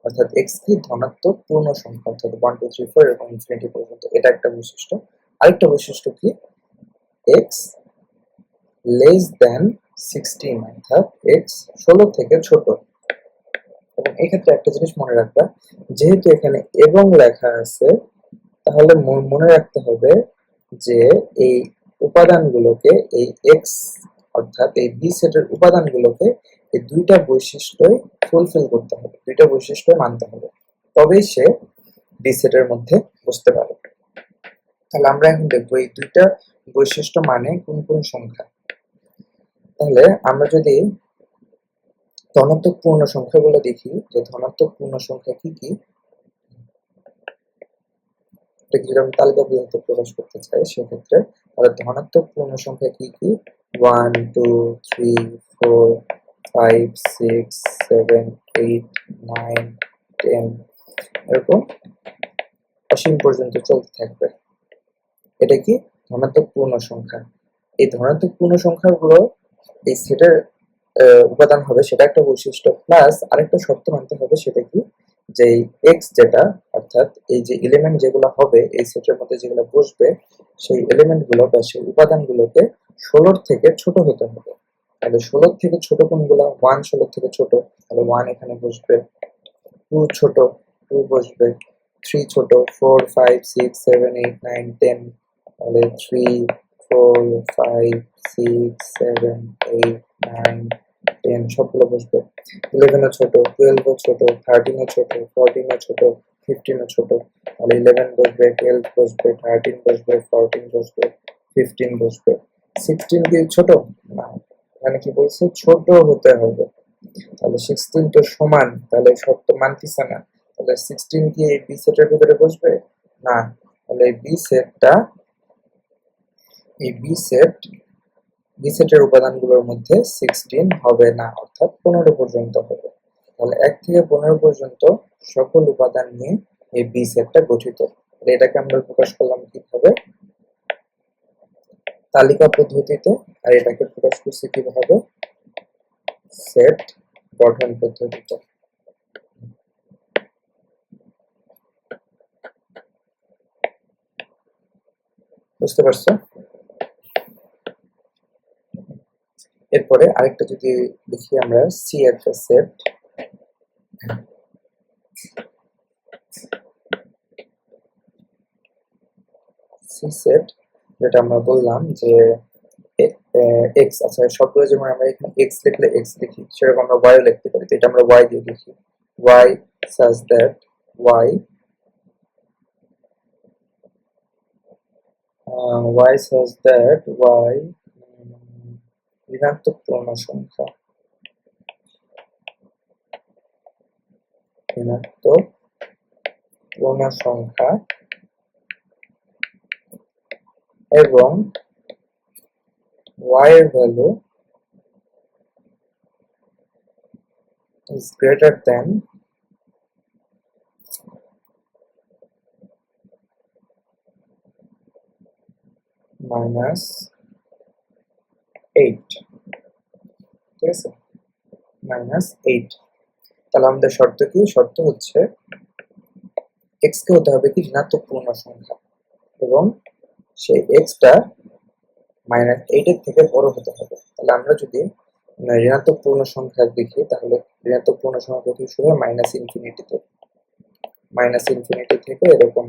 অর্থাৎ এক্স কি ধনাত্মক পূর্ণ সংখ্যা, অর্থাৎ 1 2 3 4 এরকম ইনফিনিটি পর্যন্ত। এটা একটা বৈশিষ্ট্য। আরেকটা বৈশিষ্ট্য কি? এক্স লেস দ্যান 16, অর্থাৎ এক্স 16 থেকে ছোট। এবং এক্ষেত্রে একটা জিনিস মনে রাখবা, যেহেতু এখানে এবং লেখা আছে, তাহলে মনে রাখতে হবে যে এই উপাদানগুলোকে, এই এক্স অর্থাৎ এই বি সেটের উপাদানগুলোকে এই দুইটা বৈশিষ্ট্যই ফুলফিল করতে হবে, দুইটা বৈশিষ্ট্য মানতে হবে, তবেই সে বি সেটের মধ্যে বসতে পারে। তাহলে আমরা এখন দেখবো এই দুইটা বৈশিষ্ট্য মানে কোন কোন সংখ্যা। তাহলে আমরা যদি ধনাত্মক পূর্ণ সংখ্যাগুলো দেখি, যে ধনাত্মক পূর্ণ সংখ্যা কি কি, এটাকে যদি আমি তালিকা পদ্ধতিতে প্রকাশ করতে চাই সেক্ষেত্রে, তাহলে ধনাত্মক পূর্ণ সংখ্যা কি কি? 1 2 3 4 5 6 7 8 9 10 এরকম অসীম পর্যন্ত চলতে থাকবে। এটা কি? ধনাত্মক পূর্ণ সংখ্যা। এই ধনাত্মক পূর্ণ সংখ্যাগুলো এই সেটের উপাদান হবে, সেটা একটা বৈশিষ্ট্য, প্লাস আরেকটা শর্ত মানতে হবে, সেটা কি? যে এক্স যেটা, অর্থাৎ এই যে এলিমেন্ট যেগুলো হবে এই সেটের মধ্যে যেগুলো বসবে, সেই এলিমেন্ট গুলো বা সেই উপাদানগুলোকে 16 থেকে ছোট হতে হবে। তাহলে 16 থেকে ছোট কোনগুলো? 1 16 থেকে ছোট, তাহলে 1 এখানে বসবে। 2 ছোট, 2 বসবে। 3 ছোট, 4 5 6 7 8 9 10, তাহলে 3 4 5 6 7 8 9 10 সবগুলো বসবে। 11 ও ছোট, 12 ও ছোট, 13 ও ছোট, 14 ও ছোট, 15 ও ছোট, তাহলে 11 বসবে, 12 বসবে, 13 বসবে, 14 বসবে, 15 বসবে। 16 কি ছোট? না, এখানে কি বলছে? ছোট হতে হবে। তাহলে 16 তো সমান, তাহলে সব তো মানতেছে না। তাহলে 16 কি এই বি সেটের ভিতরে বসবে? না। তাহলে এই বি সেটটা, এই বি সেটের উপাদানগুলোর মধ্যে 16 হবে না, অর্থাৎ 15 পর্যন্ত হবে। তাহলে 1 থেকে 15 পর্যন্ত সকল উপাদান নিয়ে এই বি সেটটা গঠিত। তাহলে এটাকে আমরা প্রকাশ করলাম কিভাবে? তালিকা পদ্ধতিতে। আর এটাকে প্রকাশ করছি কিভাবে? সেট গঠন পদ্ধতিতে। বুঝতে পারছো? এরপরে আরেকটা যদি দেখি আমরা, সি একটা সেট, সি সেট, যেটা আমরা বললাম যে এক্স, আচ্ছা সবগুলো যেমন আমরা এখানে এক্স লিখলে এক্স লিখি, সেরকম আমরা ওয়াইও লিখতে পারি। তো এটা আমরা ওয়াই দিয়ে লিখি, Y such that Y, Y such that Y ঋণাত্মক পূর্ণ সংখ্যা, ঋণাত্মক পূর্ণ সংখ্যা এবং y এর ভ্যালু is greater than -8, ঠিক আছে, -8। তাহলে আমাদের শর্ত কি? শর্ত হচ্ছে x কে হতে হবে কি ঋণাত্মক পূর্ণ সংখ্যা এবং সেই x টা -8 এর থেকে বড় হতে হবে। তাহলে আমরা যদি ঋণাত্মক পূর্ণ সংখ্যা দেখি, তাহলে ঋণাত্মক পূর্ণ সংখ্যা থেকে শুরু হয় -ইনফিনিটিতে, -ইনফিনিটি থেকে এরকম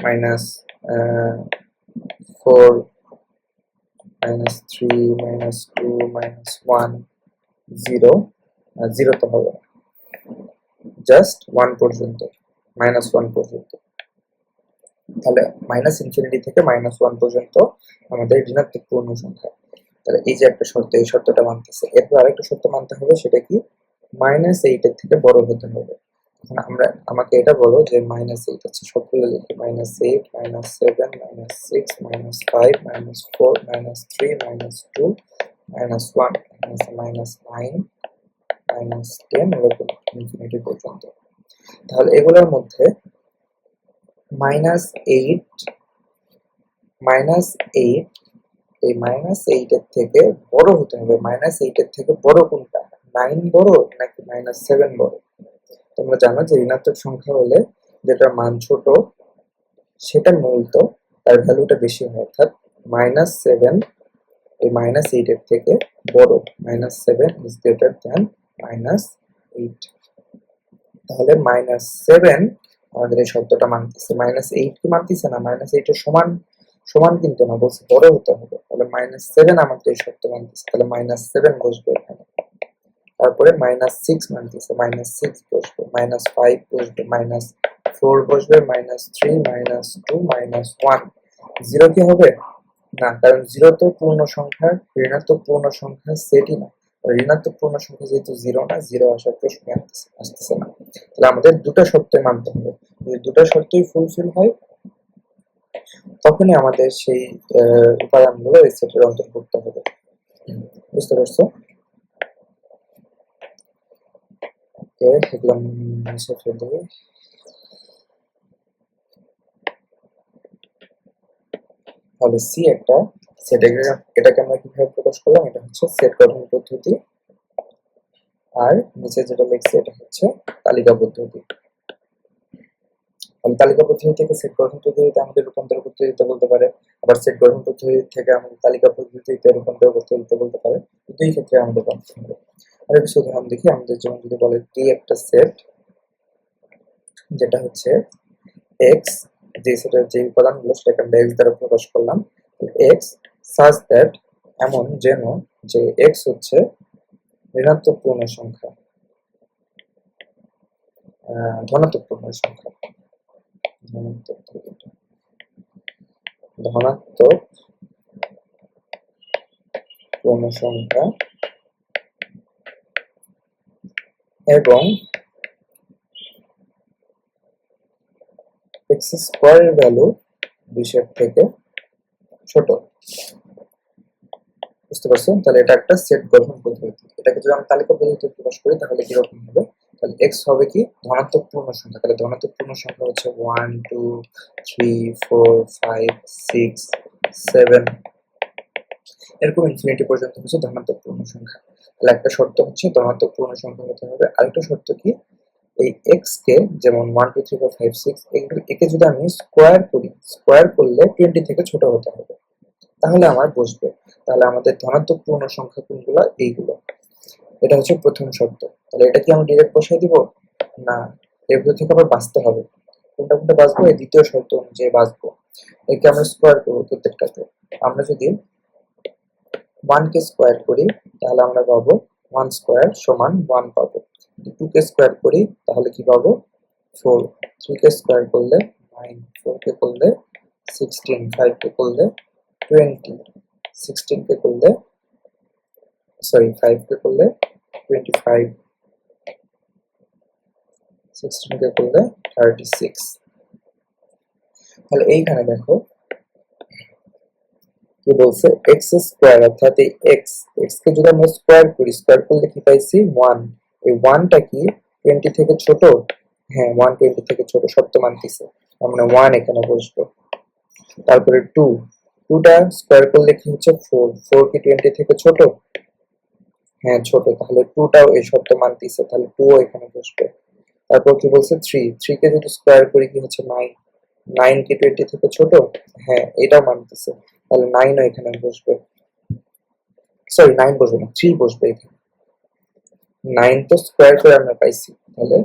-4, -3, -2, -1, 0, 0 তো হবে না, জাস্ট 1 পর্যন্ত, -1 পর্যন্ত। তাহলে ইনফিনিটি থেকে -1 পর্যন্ত আমাদের ঋণাত্মক পূর্ণ সংখ্যা। তাহলে এই যে একটা শর্ত, এই শর্তটা মানতেছে। এরপর আরেকটা শর্ত মানতে হবে, সেটা কি? -8 এর থেকে বড় হতে হবে। এখন আমাকে এটা বলো যে -8 আছে, সবগুলো লিখি। -8, -7, -6, -5, -4, -3, -2, -1, -9, -10 এরকম ইনফিনিটি পর্যন্ত। তাহলে এগুলোর মধ্যে -8, -8, এই -8 এর থেকে বড় হতে হবে। -8 এর থেকে বড় কোনটা? 9 বড় নাকি -7 বড়? তোমরা জানো যে ঋণাত্মক সংখ্যা হলে যেটার মান ছোট সেটার মূলত তার ভ্যালুটা বেশি হয়, অর্থাৎ -7 এই -8 এর থেকে বড়। -7 ইজ গ্রেটার দ্যান -8। তাহলে -7 আমাদের এই শব্দটা মানতেছে, -8 কি মানতেছে না, -8 এর সমান সমান কিন্তু না, বলছে বড় হতে হবে। তাহলে -7 আমাদের এই শর্ত মানতেছে, তাহলে -7 বসবে এখানে। তারপরে -6 মানতেছে, -6 বসবে, -5 বসবে, -4 বসবে, -3, -2, -1। 0 কি হবে না, কারণ 0 তো পূর্ণ সংখ্যার ঋণাত্মক পূর্ণ সংখ্যার সেটই না। ঋণাত্মক পূর্ণ সংখ্যা যেহেতু 0 না, 0 আসার প্রশ্ন আসতেছে না। তাহলে আমাদের দুটো শর্ত মানতে হবে। যদি দুটো শর্তই ফুলফিল হয়, তখনই আমাদের সেই উপাদানগুলো এই সেটের অন্তর্ভুক্ত হবে। বুঝতে পারছো? ওকে, এগুলো মুছে ফেলে দেবে। তাহলে সি একটা সেট ডায়াগ্রাম, এটাকে আমরা কিভাবে প্রকাশ করলাম? এটা হচ্ছে সেট গঠন পদ্ধতি, আর নিচে যেটা লিখছি এটা হচ্ছে তালিকা পদ্ধতি। তালিকা পদ্ধতি থেকে সেট গঠন পদ্ধতিতে আমাদের রূপান্তর পদ্ধতিতে বলতে পারে, আবার সেট গঠন পদ্ধতি থেকে আমাদের তালিকা পদ্ধতিতে রূপান্তর পদ্ধতিতে বলতে পারে। দুই ক্ষেত্রে আমাদের পারতে হবে। আর কিছু উদাহরণ দেখি। আমাদের যেমন যদি বলে টি একটা সেট, যেটা হচ্ছে এক্স, যে সেটার যে উপাদানগুলো সেটাকে আমরা এক্স দ্বারা প্রকাশ করলাম। এক্স সাজ দ্যাট, এমন যেন যে এক্স হচ্ছে ঋণাত্মক পূর্ণ সংখ্যা, ধনাত্মক পূর্ণ সংখ্যা, ধনাত্মক পূর্ণ সংখ্যা এবং এক্স স্কোয়ার ভ্যালু 20 এর থেকে ছোট। বুঝতে পারছো? তাহলে এটা একটা সেট গঠন পদ্ধতি। এটাকে যদি আমরা তালিকা পদ্ধতিতে প্রকাশ করি তাহলে কিরকম হবে? তাহলে এক্স হবে কি ধনাত্মক পূর্ণ সংখ্যা। তাহলে ধনাত্মক পূর্ণ সংখ্যা হচ্ছে 1, 2, 3, 4, 5, 6, 7 এরকম ইনফিনিটি পর্যন্ত হচ্ছে ধনাত্মক পূর্ণ সংখ্যা। তাহলে একটা শর্ত হচ্ছে ধনাত্মক পূর্ণ সংখ্যা হতে হবে। আরেকটা শর্ত কি? এই এক্স কে, যেমন 1, 2, 3, 4, 5, 6, একে যদি আমি স্কোয়ার করি, স্কোয়ার করলে 20 থেকে ছোট হতে হবে, তাহলে আমার বসবে। তাহলে আমাদের ধনাত্মক পূর্ণ সংখ্যা কোনগুলো? এইগুলো। এটা হচ্ছে প্রথম শর্ত। তাহলে এটা কি আমি ডিরেক্ট বসাই দিব? না, এগুলো থেকে আবার বাঁচতে হবে। কোনটা কোনটা বাঁচবো? এই দ্বিতীয় শর্ত অনুযায়ী বাঁচবো। একে আমরা স্কোয়ার করবো প্রত্যেকটাকে। আমরা যদি 1 কে স্কোয়ার করি তাহলে আমরা পাবো 1 স্কোয়ার সমান 1 পাবো। 2 কে স্কোয়ার করি তাহলে কি পাবো? 4। 3 কে স্কোয়ার করলে 9, 4 কে করলে 16, 5 কে করলে 20, 16 কে করলে সরি 5 কে করলে 25, 16 কে করলে 36। তাহলে এইখানে দেখো কি বলছে, এক্স স্কোয়ার, অর্থাৎ এই এক্স কে যদি আমরা স্কোয়ার করি, স্কোয়ার করলে কি পাইছি 1। এই 1টা কি 20 থেকে ছোট? হ্যাঁ, 1 20 থেকে ছোট, সত্য মানতেছে, তার মানে 1 এখানে বসবে। তারপরে 2, 2টা স্কোয়ার করলে কি হচ্ছে 4, 4 কি 20 থেকে ছোট? হ্যাঁ ছোট, তাহলে 2টাও এই সত্য মানতেছে, তাহলে 2ও এখানে বসবে। তারপর কি বলছে 3, 3 কে যদি স্কোয়ার করি কি হচ্ছে 9, 9 কি 20 থেকে ছোট? হ্যাঁ এটাও মানতেছে, তাহলে 9ও এখানে বসবে। সরি 9 বসবে না, 3 বসবে এখানে। 9 তো স্কোয়ার করে আমরা পাইছি, তাহলে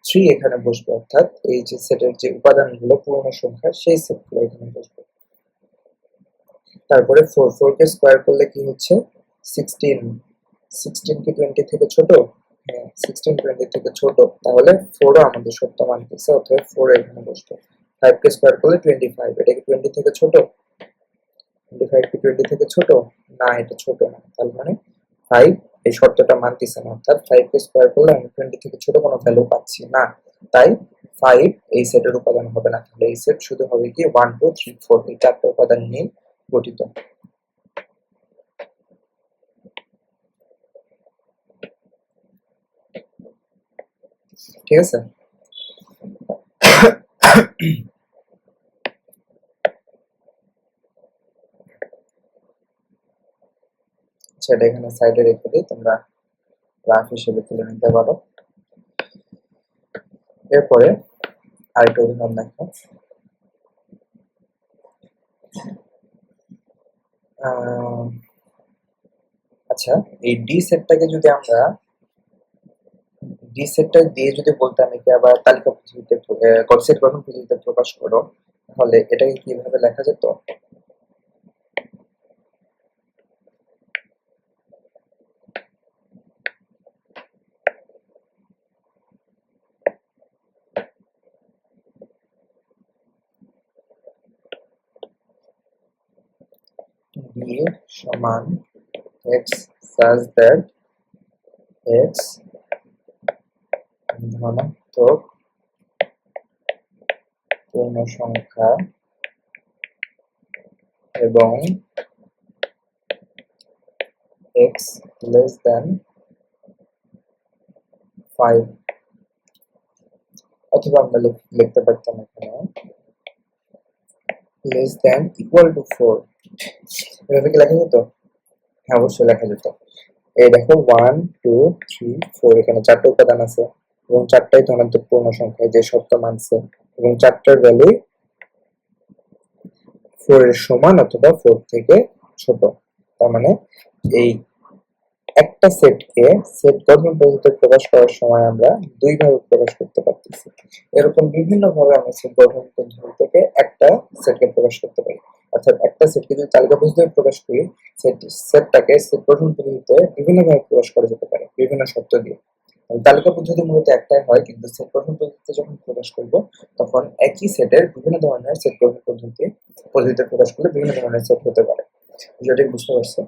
3 এখানে বসবে, অর্থাৎ এই যে সেটের যে উপাদানগুলো পূর্ণ সংখ্যা সেই সেটগুলো এখানে বসবে। তারপরে 4, 4 কে স্কোয়ার করলে কি হচ্ছে 16, 16 কি 20 থেকে ছোট? হ্যাঁ 16 20 থেকে ছোট, তাহলে 4ও আমাদের সত্য মানতেছে, অর্থাৎ 4 এখানে বসবে। 5 কে স্কোয়ার করলে 25, এটা কি 20 থেকে ছোট? 25 কি 20 থেকে ছোট? না, এটা ছোট না, তার মানে 5 এই শর্তটা মানতেছে না, অর্থাৎ 5 কে স্কোয়ার করলে আমি 20 থেকে ছোট কোনো ভ্যালু পাচ্ছি না, তাই 5 এই সেটের উপাদান হবে না। তাহলে এই সেট শুধু হবে কি 1 2 3 4, এই চারটি উপাদান নিয়ে গঠিত। ঠিক আছে। সেটা এখানে সাইডে রেখে দিই, তোমরা গ্রাফ হিসেবে তুলে নিতে পারো। এরপরে আরেকটা উদাহরণ দেখো। আচ্ছা, এই ডি সেটটাকে যদি আমরা ডি সেটটা দিয়ে যদি বলতাম একে আবার তালিকা পদ্ধতিতে সেট গঠন পদ্ধতিতে প্রকাশ করো, তাহলে এটাকে কিভাবে লেখা যেত? ডি সমান এক্স সাজ দ্যাট এক্স ধনাত্মক পূর্ণ সংখ্যা এবং এক্স লেস দেন 5, অথবা আমরা লিখতে পারতাম এখানে লেস দেন ইকুয়াল টু 4। এভাবে কি লেখা যেত? হ্যাঁ অবশ্যই লেখা যেত। এই দেখো 1 2 3 4, এখানে চারটে উপাদান আছে এবং চারটাই ধনাত্মক পূর্ণ সংখ্যা যে সত্য মানছে, এবং চারটার ভ্যালু 4 এর সমান অথবা 4 থেকে ছোট। তার মানে এই একটা সেটকে সেট গঠন পদ্ধতিতে প্রকাশ করার সময় আমরা দুই ভাবে প্রকাশ করতে পারতেছি। এরকম বিভিন্ন ভাবে আমরা সেট গঠন পদ্ধতি থেকে একটা সেটকে প্রকাশ করতে পারি। অর্থাৎ একটা সেটকে যদি তালিকা পদ্ধতিতে প্রকাশ করি, সেটটাকে সেট গঠন পদ্ধতিতে বিভিন্ন ভাবে প্রকাশ করা যেতে পারে বিভিন্ন শর্ত দিয়ে। তালিকা পদ্ধতি মূলত একটাই হয়, কিন্তু সেট গঠন পদ্ধতিতে যখন প্রকাশ করব তখন একই সেটের বিভিন্ন ধরনের সেট গঠন পদ্ধতিতে প্রকাশ করলে বিভিন্ন ধরনের সেট হতে পারে। বিষয়টি বুঝতে পারছো?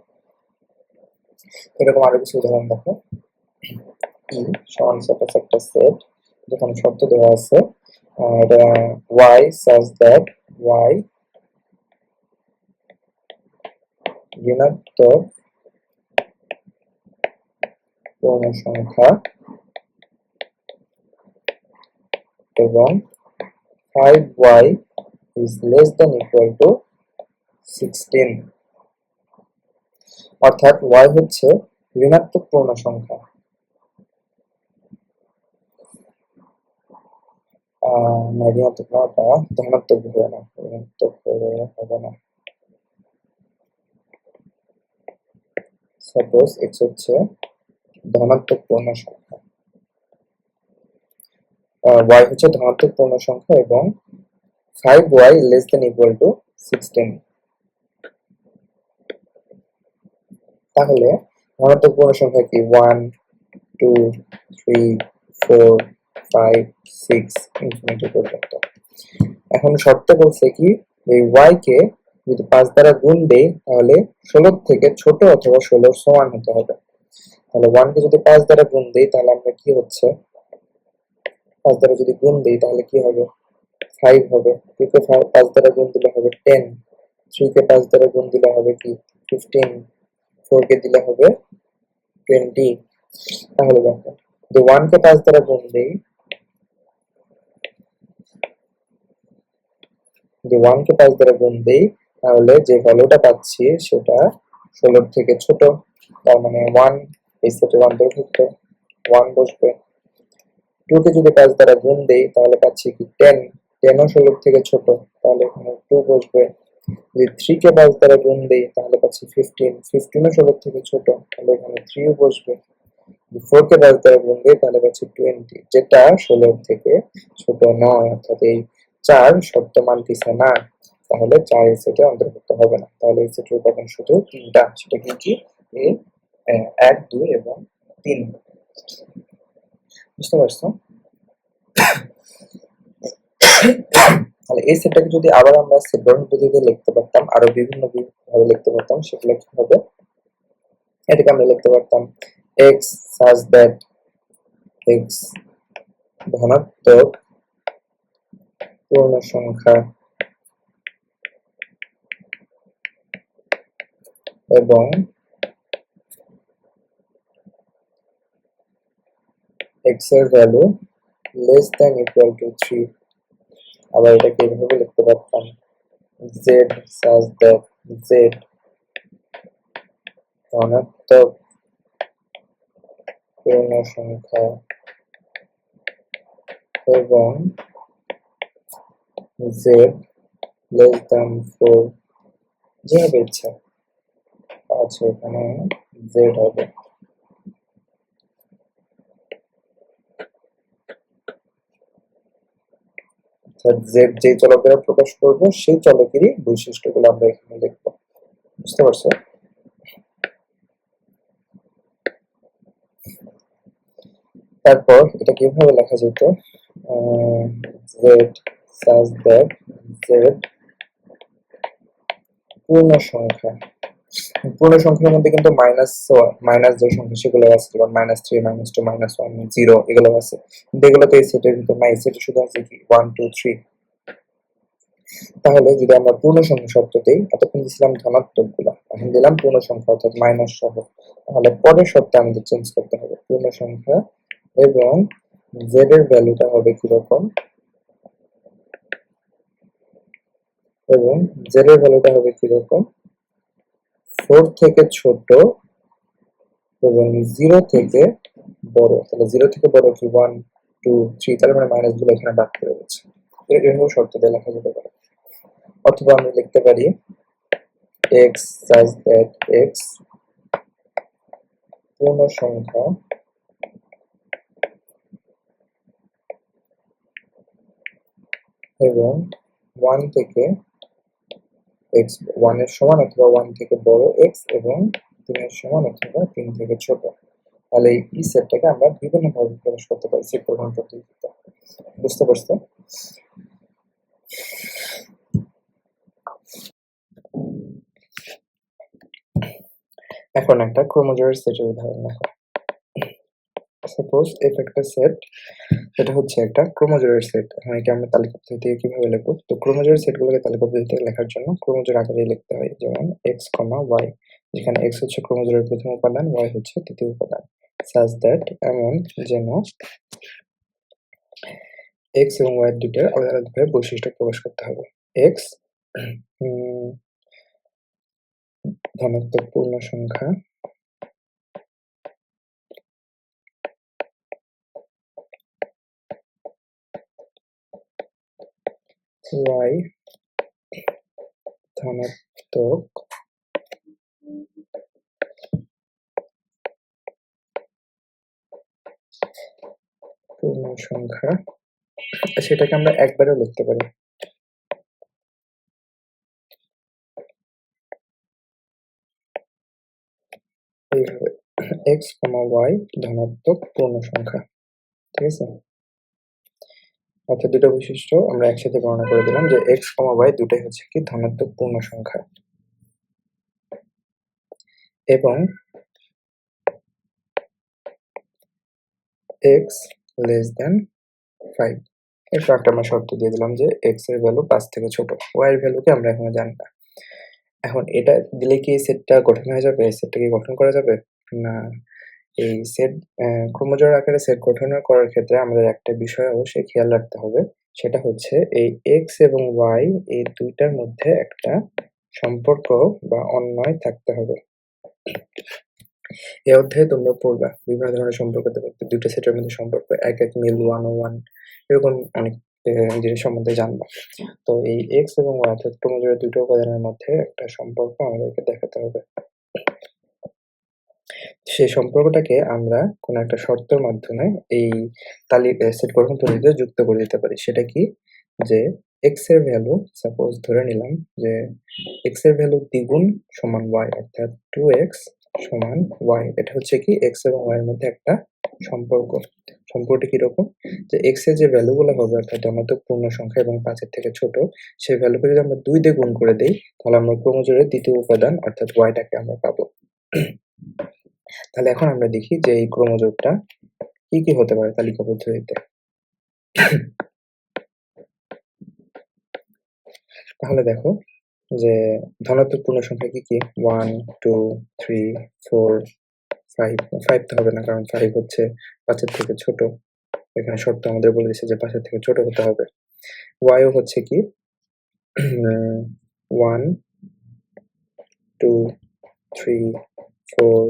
এরকম আরো কিছু উদাহরণ দেখো। ই সমান সাপোজ একটা সেট যেখানে শর্ত দেওয়া আছে, এটা y such that y ঋণাত্মক পূর্ণ সংখ্যা এবং 5y is less than equal to 16, অর্থাৎ y হচ্ছে ঋণাত্মক পূর্ণ সংখ্যা। না, ঋণাত্মক না, ওটা ধনাত্মক হবে না, ঋণাত্মক হবে না। সাপোজ x হচ্ছে ধনাত্মক পূর্ণ সংখ্যা, y হচ্ছে ধনাত্মক পূর্ণ সংখ্যা এবং 5y less than equal to 16। তাহলে ধনাত্মক পূর্ণ সংখ্যা কি 1 2 3 4 5 6 ইনফিনিটি পর্যন্ত। এখন শর্ত বলছে কি এই y কে যদি 5 দ্বারা গুণ দেই তাহলে 16 থেকে ছোট অথবা 16 সমান হতে হবে। তাহলে 1 কে যদি 5 দ্বারা গুণ দেই তাহলে আমরা কি হচ্ছে, 5 দ্বারা যদি গুণ দেই তাহলে কি হবে, 5 হবে। 2 কে 5 দ্বারা গুণ দিলে হবে 10, 3 কে 5 দ্বারা গুণ দিলে হবে কি 15, 4 কে দিলে হবে 20। তাহলে দেখো যদি 1 কে 5 দ্বারা গুণ দেই, যদি 1 কে 5 দ্বারা গুণ দেই তাহলে যে ভ্যালুটা পাচ্ছি সেটা 16 থেকে ছোট, তার মানে 1, এই সেটে 1 বসবে, 1 বসবে। 2 কে যদি 5 দ্বারা গুণ দেই তাহলে পাচ্ছি কি 10, 10 ও 16 থেকে ছোট, তাহলে এখানে 2 বসবে। যদি 3 কে 5 দ্বারা গুণ দেই তাহলে পাচ্ছি 15, 15 ও 16 থেকে ছোট, তাহলে এখানে 3 ও বসবে। যদি 4 কে 5 দ্বারা গুণ দেই তাহলে পাচ্ছি 20, যেটা 16 থেকে ছোট নয়, অর্থাৎ এই 4 শর্ত মানতেছে না, তাহলে 4 এই সেটে অন্তর্ভুক্ত হবে না। তাহলে এই সেটের উপাদান শুধু 3টা, সেটা কি কি, এই 1, 2 এবং 3। বুঝতে পারছো? তাহলে এই সেটটাকে যদি আবার আমরা সেট গঠন পদ্ধতিতে লিখতে পারতাম, আরো বিভিন্ন ভাবে লিখতে পারতাম, সেগুলো কি হবে, এটাকে আমরা লিখতে পারতাম x such that x ধনাত্মক পূর্ণ সংখ্যা এবং x এর value less than equal to 3। আবার এটাকে এইভাবে লিখতে পারতাম z such that z ধনাত্মক পূর্ণ সংখ্যা এবং z less than 4, যেভাবে ইচ্ছা আছে এখানে z হবে। z যে চলক দ্বারা প্রকাশ করব সেই চলকেরই বৈশিষ্ট্যগুলো আমরা এখানে লিখব। বুঝতে পারছো? তারপর এটা কিভাবে লেখা যেত, z such that z পূর্ণ সংখ্যা, পূর্ণ সংখ্যার মধ্যে কিন্তু মাইনাস যে সংখ্যা সেগুলো আছে, যেমন -3, -2, -1, 0 এগুলো আছে, কিন্তু এগুলো তো এই সেটের ভিতর নাই, সেটে শুধু আছে কি 1, 2, 3। তাহলে যদি আমরা পূর্ণ সংখ্যা শর্ত দেই, এতক্ষণ দিছিলাম ধনাত্মক গুলা, এখন দিলাম পূর্ণ সংখ্যা অর্থাৎ মাইনাস সহ, তাহলে পরের শর্তে আমাদের চেঞ্জ করতে হবে পূর্ণ সংখ্যা এবং z এর ভ্যালুটা হবে কিরকম, এবং z এর ভ্যালুটা হবে কিরকম 4 থেকে ছোট এবং 0 থেকে বড়। তাহলে 0 থেকে বড় কি 1, 2, 3, তার মানে মাইনাস গুলো এখানে বাদ করে দিচ্ছে। এরকম শর্ত দিয়ে লেখা যেতে পারে। অথবা আমরা লিখতে পারি x such that x পূর্ণ সংখ্যা এবং 1 থেকে x 1 এর সমান অথবা 1 থেকে বড় x এবং 3 এর সমান অথবা 3 থেকে ছোট। তাহলে এই সেটটাকে আমরা বিভিন্ন ভাবে প্রকাশ করতে পারি সেট গঠন পদ্ধতিতে। বুঝতে পারছো? এখন একটা ক্রোমোজোমের সেটের উদাহরণ দেখো। সাপোজ এফ একটা সেট, এটা হচ্ছে একটা ক্রোমোজোমের সেট। এখন এটা আমরা তালিকা পদ্ধতি থেকে কিভাবে লিখবো, তো ক্রোমোজোমের সেটগুলোকে তালিকা পদ্ধতিতে লেখার জন্য ক্রোমোজোম আকারে লিখতে হয়, যেমন x, y, যেখানে x হচ্ছে ক্রোমোজোমের প্রথম উপাদান, y হচ্ছে তৃতীয় উপাদান, such that এমন যেন x এবং y দুটোর আলাদা আলাদাভাবে বৈশিষ্ট্য প্রকাশ করতে হবে। x ধনাত্মক পূর্ণ সংখ্যা, y ধনাত্মক পূর্ণ সংখ্যা, সেটাকে আমরা একবারেও লিখতে পারি এইভাবে x, y ধনাত্মক পূর্ণ সংখ্যা। ঠিক আছে? অর্থাৎ দুটো বৈশিষ্ট্য আমরা একসাথে বর্ণনা করে দিলাম যে x, y দুটাই হচ্ছে কি ধনাত্মক পূর্ণ সংখ্যা, এবং এক্স লেস দেন 5। এরপর একটা আমরা শর্ত দিয়ে দিলাম যে এক্স এর ভ্যালু 5 থেকে ছোট, ওয়াই এর ভ্যালুকে আমরা এখনো জানি না। এখন এটা দিলে কি এই সেটটা গঠন হয়ে যাবে? এই সেটটা কি গঠন করা যাবে? না। এই সেট ক্রোমোজোর আকারে সেট গঠন করার ক্ষেত্রে আমাদের একটা বিষয় অবশ্যই খেয়াল রাখতে হবে। সেটা হচ্ছে এই এক্স এবং ওয়াই এই ২ টার মধ্যে একটা সম্পর্ক বা অন্বয় থাকতে হবে। এই অধ্যায়ে তোমরা পড়বা বিভিন্ন ধরনের সম্পর্ক থাকবে। ২ টা সেটের মধ্যে সম্পর্ক, এক মিল 101 এরকম অনেক জিনিস সম্বন্ধে জানবা। তো এই এক্স এবং ওয়াই অর্থাৎ ক্রোমোজোমের ২ টা উপাদানের মধ্যে একটা সম্পর্ক আমাদেরকে দেখাতে হবে। সেই সম্পর্কটাকে আমরা কোনো একটা শর্তের মাধ্যমে এই সেট গঠন পদ্ধতিতে যুক্ত করে দিতে পারি। সেটা কি? যে এক্স এর ভ্যালু সাপোজ ধরে নিলাম যে এক্স এর ভ্যালু দ্বিগুণ সমান ওয়াই অর্থাৎ 2x সমান ওয়াই। এটা হচ্ছে কি এক্স এবং ওয়াই এর মধ্যে একটা সম্পর্ক। সম্পর্কটা কিরকম? যে এক্স এর যে ভ্যালুগুলো হবে অর্থাৎ ধনাত্মক পূর্ণ সংখ্যা এবং ৫ এর থেকে ছোট, সেই ভ্যালুকে যদি আমরা ২ দিয়ে গুণ করে দেই, তাহলে আমরা ক্রোমোজোমের ২য় উপাদান অর্থাৎ ওয়াইটাকে আমরা পাবো। তাহলে এখন আমরা দেখি যে এই ক্রোমোজোমটা কি হতে পারে তালিকা পদ্ধতিতে। তাহলে দেখো যে ধনাত্মক পূর্ণ সংখ্যা কি? 1, 2, 3, 4, 5 5 তো হবে না কারণ 5 হচ্ছে ৫ এর থেকে ছোট। এখানে শর্ত আমাদের বলে দিয়েছে যে ৫ এর থেকে ছোট হতে হবে। y ও হচ্ছে কি 1, 2, 3, 4,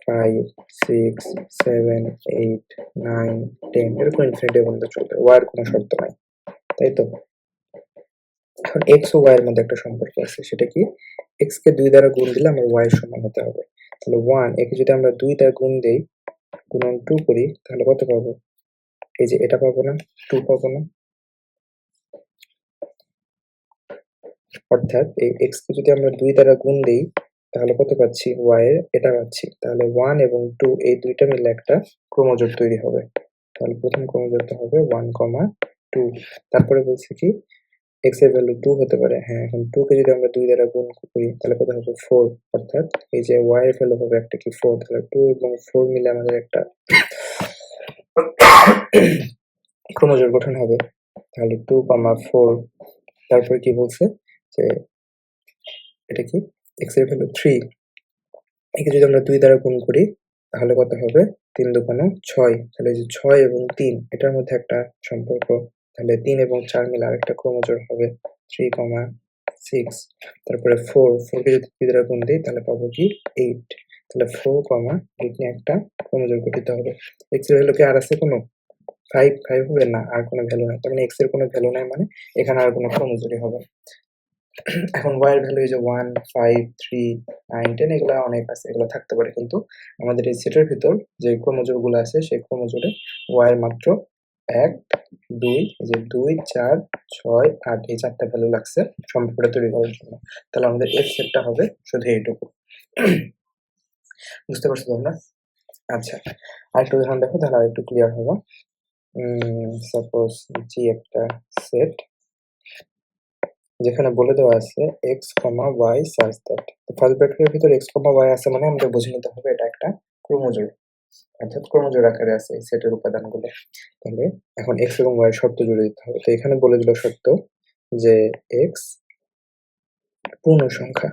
5, 6, 7, 8, 9, 10 এরকম ইনফিনিটি পর্যন্ত চলবে। y এর কোনো শর্ত নাই। তাই তো? এখন x ও y এর মধ্যে একটা সম্পর্ক আছে। সেটা কি? x কে ২ দ্বারা গুণ দিলে আমার y এর সমান হতে হবে। তাহলে 1 একে যদি আমরা ২ দ্বারা গুণ দেই, গুণন 2 করি তাহলে কত পাবো? এই যে এটা পাবো না? 2 পাবো না? অর্থাৎ এই x কে যদি আমরা ২ দ্বারা গুণ দেই তাহলে কত পাচ্ছি? y এর এটা পাচ্ছি। তাহলে 1 এবং 2 এই ২ টা মিলে একটা ক্রোমোজোম তৈরি হবে। তাহলে প্রথম ক্রোমোজোমটা হবে 1, 2 তারপরে বলছে কি x এর ভ্যালু 2 হতে পারে। হ্যাঁ, এখন 2 কে যদি আমরা 2 দ্বারা গুণ করি তাহলে কত হবে? 4 অর্থাৎ এই যে y এর ভ্যালু হবে একটা কি 4 তাহলে 2 এবং 4 মিলে আমাদের একটা ক্রোমোজোম গঠন হবে। তাহলে 2, 4 তারপরে কি বলছে যে এটা কি? x এর ভ্যালু 3 একে যদি আমরা 2 দ্বারা গুণ করি তাহলে কত হবে? ৩ দুগুণে ৬ তাহলে এই যে ৬ এবং ৩ এটার মধ্যে একটা সম্পর্ক। তাহলে ৩ এবং ৪ মিলে আরেকটা ক্রোমোজোম হবে 3, 6 তারপরে 4 কে যদি 2 দ্বারা গুণ দেই তাহলে পাবো কি 8 তাহলে 4, 8 নিয়ে একটা ক্রোমোজোম গঠিত হবে। x এর ভ্যালু কি আর আছে কোনো? 5 হবে না, আর কোনো ভ্যালু নাই। তার মানে x এর কোনো ভ্যালু নাই মানে এখানে আর কোনো ক্রোমোজোমই হবে না। এখন y এর ভ্যালু এই যে 1, 5, 3, 9, 10 এগুলা অনেক আছে। এগুলো থাকতে পারে কিন্তু আমাদের এই সেটের ভিতর যে ক্রোমোজোম গুলো আছে সেই ক্রোমোজোমে y এর মাত্র ১, ২ এই যে ২, ৪, ৬, ৮ এই ৪ টা ভ্যালু লাগছে সম্পর্কটা তৈরি করার জন্য। তাহলে আমাদের F সেটটা হবে শুধু এইটুকু। বুঝতে পারছো তোমরা? আচ্ছা, আরেকটা উদাহরণ দেখো তাহলে আরেকটু ক্লিয়ার হবে। সাপোজ G একটা সেট যেখানে বলে দেওয়া আছে x, y such that তো ফার্স্ট ব্র্যাকেটের ভিতর x, y আছে মানে আমাদের বুঝে নিতে হবে এটা একটা ক্রোমোজোম অর্থাৎ ক্রোমোজোম আকারে আছে এই সেটের উপাদানগুলো। তাহলে এখন x এবং y এর শর্ত জুড়ে দিতে হবে। তো এখানে বলে দিল শর্ত যে x পূর্ণ সংখ্যা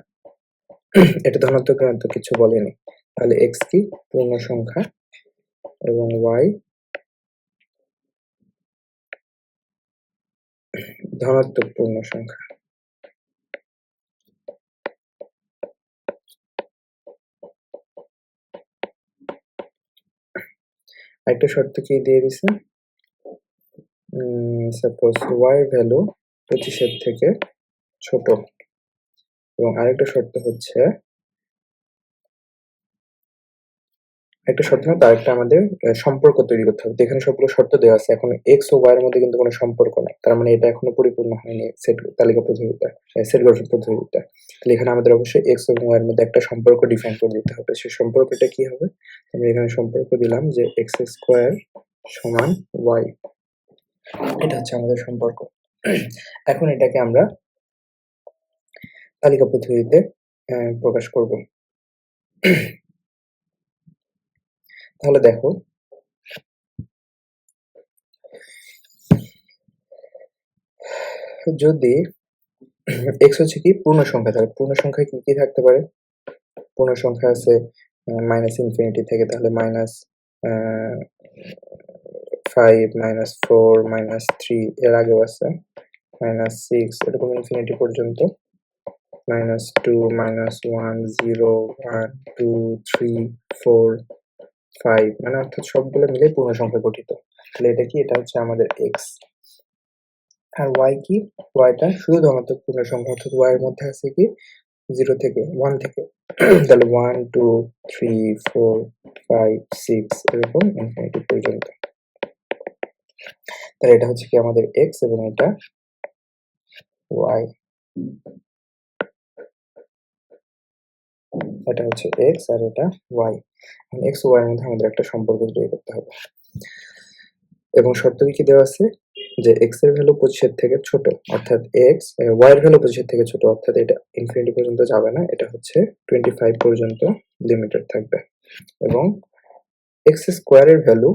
এটা ধনাত্মক ঋণাত্মক কিছু বলেনি। তাহলে x কি পূর্ণ সংখ্যা এবং y ধনাত্মক পূর্ণ সংখ্যা। আরেকটা শর্ত কি দিয়ে দিছে? সাপোজ y ভ্যালু 25 এর থেকে ছোট এবং আরেকটা শর্ত হচ্ছে একটা শর্ত না আরেকটা আমাদের সম্পর্ক তৈরি করতে হবে। তো এখানে সবগুলো শর্ত দেওয়া আছে। এখন x ও y এর মধ্যে কিন্তু কোনো সম্পর্ক নাই। তার মানে এটা এখনো পরিপূর্ণ হয়নি সেট তালিকা পদ্ধতিটা, সেট গঠন পদ্ধতিটা। তাহলে এখানে আমাদের অবশ্যই x এবং y এর মধ্যে একটা সম্পর্ক ডিফাইন করে দিতে হবে। সেই সম্পর্কটা কি হবে? আমি এখানে সম্পর্ক দিলাম যে x স্কয়ার সমান y। এটা হচ্ছে আমাদের সম্পর্ক। এখন এটাকে আমরা তালিকা পদ্ধতিতে প্রকাশ করব। তাহলে দেখো যদি x হচ্ছে কি পূর্ণ সংখ্যা, তাহলে পূর্ণ সংখ্যায় কি কি থাকতে পারে? পূর্ণ সংখ্যা আছে মাইনাস ইনফিনিটি থেকে, তাহলে মাইনাস 5, -4, -3, এর আগেও আছে -6, এরকম ইনফিনিটি পর্যন্ত, -2, -1, 0, 1, 2, 3, 4, 5, মানে অর্থাৎ সবগুলো মিলে পূর্ণ সংখ্যা গঠিত। তাহলে এটা কি? এটা হচ্ছে আমাদের x। আর y কি? yটা শুধু ধনাত্মক পূর্ণ সংখ্যা, অর্থাৎ y এর মধ্যে আছে কি 0 থেকে 1 থেকে তাহলে 1, 2, 3, 4, 5, 6 এরকম ইনফিনিটি পর্যন্ত। তাহলে এটা হচ্ছে কি আমাদের x এবং এটা y। এটা হচ্ছে x আর এটা y। এখন x ও y এর মধ্যে আমাদের একটা সম্পর্ক তৈরি করতে হবে। এবং শর্ত কি দেওয়া আছে? যে x এর ভ্যালু 25 এর থেকে ছোট, অর্থাৎ y এর ভ্যালু 25 এর থেকে ছোট, অর্থাৎ এটা ইনফিনিটি পর্যন্ত যাবে না, এটা হচ্ছে 25 পর্যন্ত লিমিটেড থাকবে। এবং x স্কয়ার এর ভ্যালু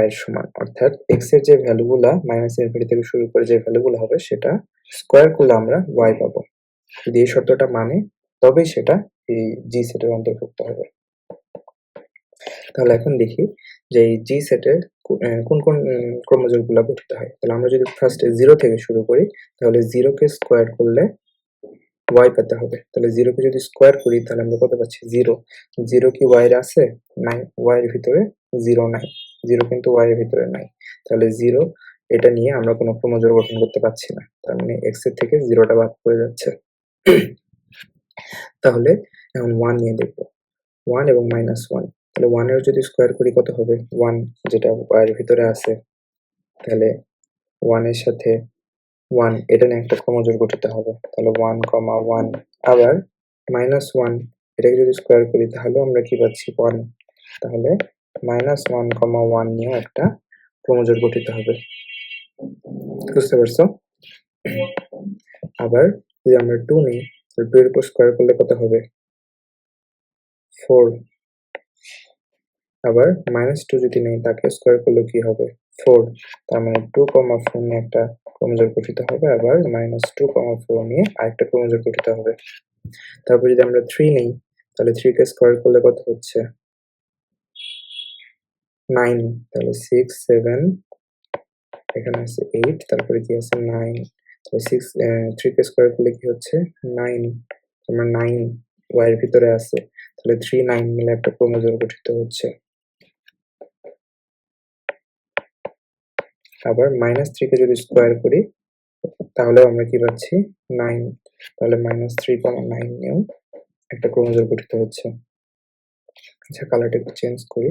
y এর সমান, অর্থাৎ x এর যে ভ্যালুগুলা মাইনাস ইনফিনিটি থেকে শুরু করে যে ভ্যালুগুলো হবে সেটা স্কয়ার করলে আমরা y পাবো। যদি এই শর্তটা মানে তবেই সেটা এই জি সেটের অন্তর্ভুক্ত হবে। তাহলে এখন দেখি যে এই জি সেটে কোন কোন ক্রোমোজোমগুলো গঠিত হয়। তাহলে আমরা যদি ফার্স্টে 0 থেকে শুরু করি, তাহলে 0 কে স্কয়ার করলে y পেতে হবে। তাহলে 0 কে যদি স্কয়ার করি তাহলে আমরা কত পাচ্ছি? 0। 0 কি y এর আছে? নাই, y এর ভিতরে 0 নাই। 0 কিন্তু y এর ভিতরে নাই। তাহলে 0 এটা নিয়ে আমরা কোনো ক্রোমোজোম গঠন করতে পারছি না। তার মানে x এর থেকে 0টা বাদ পড়ে যাচ্ছে। তাহলে এখন 1 নিয়ে দেখব। 1 এবং -1, তাহলে 1 এর যদি স্কয়ার করি কত হবে? 1 যেটা y এর ভিতরে আছে। তাহলে 1 এর সাথে 1 এটা নিয়ে একটা ক্রোমোজোম গঠিত হবে। তাহলে 1, 1, আবার -1 এটাকে যদি স্কয়ার করি তাহলেও আমরা কি পাচ্ছি? 1। তাহলে -1, 1 নিয়েও একটা ক্রোমোজোম গঠিত হবে। বুঝতে পারছো? আবার যদি আমরা 2 নিই, তাহলে 2 এর উপর স্কয়ার করলে কত হবে? 4। আবার -2 যদি নেই, তাকে স্কয়ার করলে কি হবে? 4। তার মানে 2, 4 নিয়ে একটা ক্রোমোজোম গঠিত হবে, আবার -2, 4 নিয়ে আরেকটা ক্রোমোজোম গঠিত হবে। তারপর যদি আমরা 3 নেই, তাহলে 3 কে স্কয়ার করলে কত হচ্ছে? 9। তাহলে 6, 7, এখানে আছে 8, তারপরে কি আছে? 9। তাহলে 3 কে স্কয়ার করলে কি হচ্ছে? 9। আমার 9 y এর ভিতরে আছে। তাহলে 3, 9 মিলে একটা ক্রোমোজোম গঠিত হচ্ছে। আবার -3 কে যদি স্কয়ার করি তাহলেও আমরা কি পাচ্ছি? 9। তাহলে -3, 9 নিয়েও একটা ক্রোমোজোম গঠিত হচ্ছে। আচ্ছা, কালারটা একটু চেঞ্জ করি।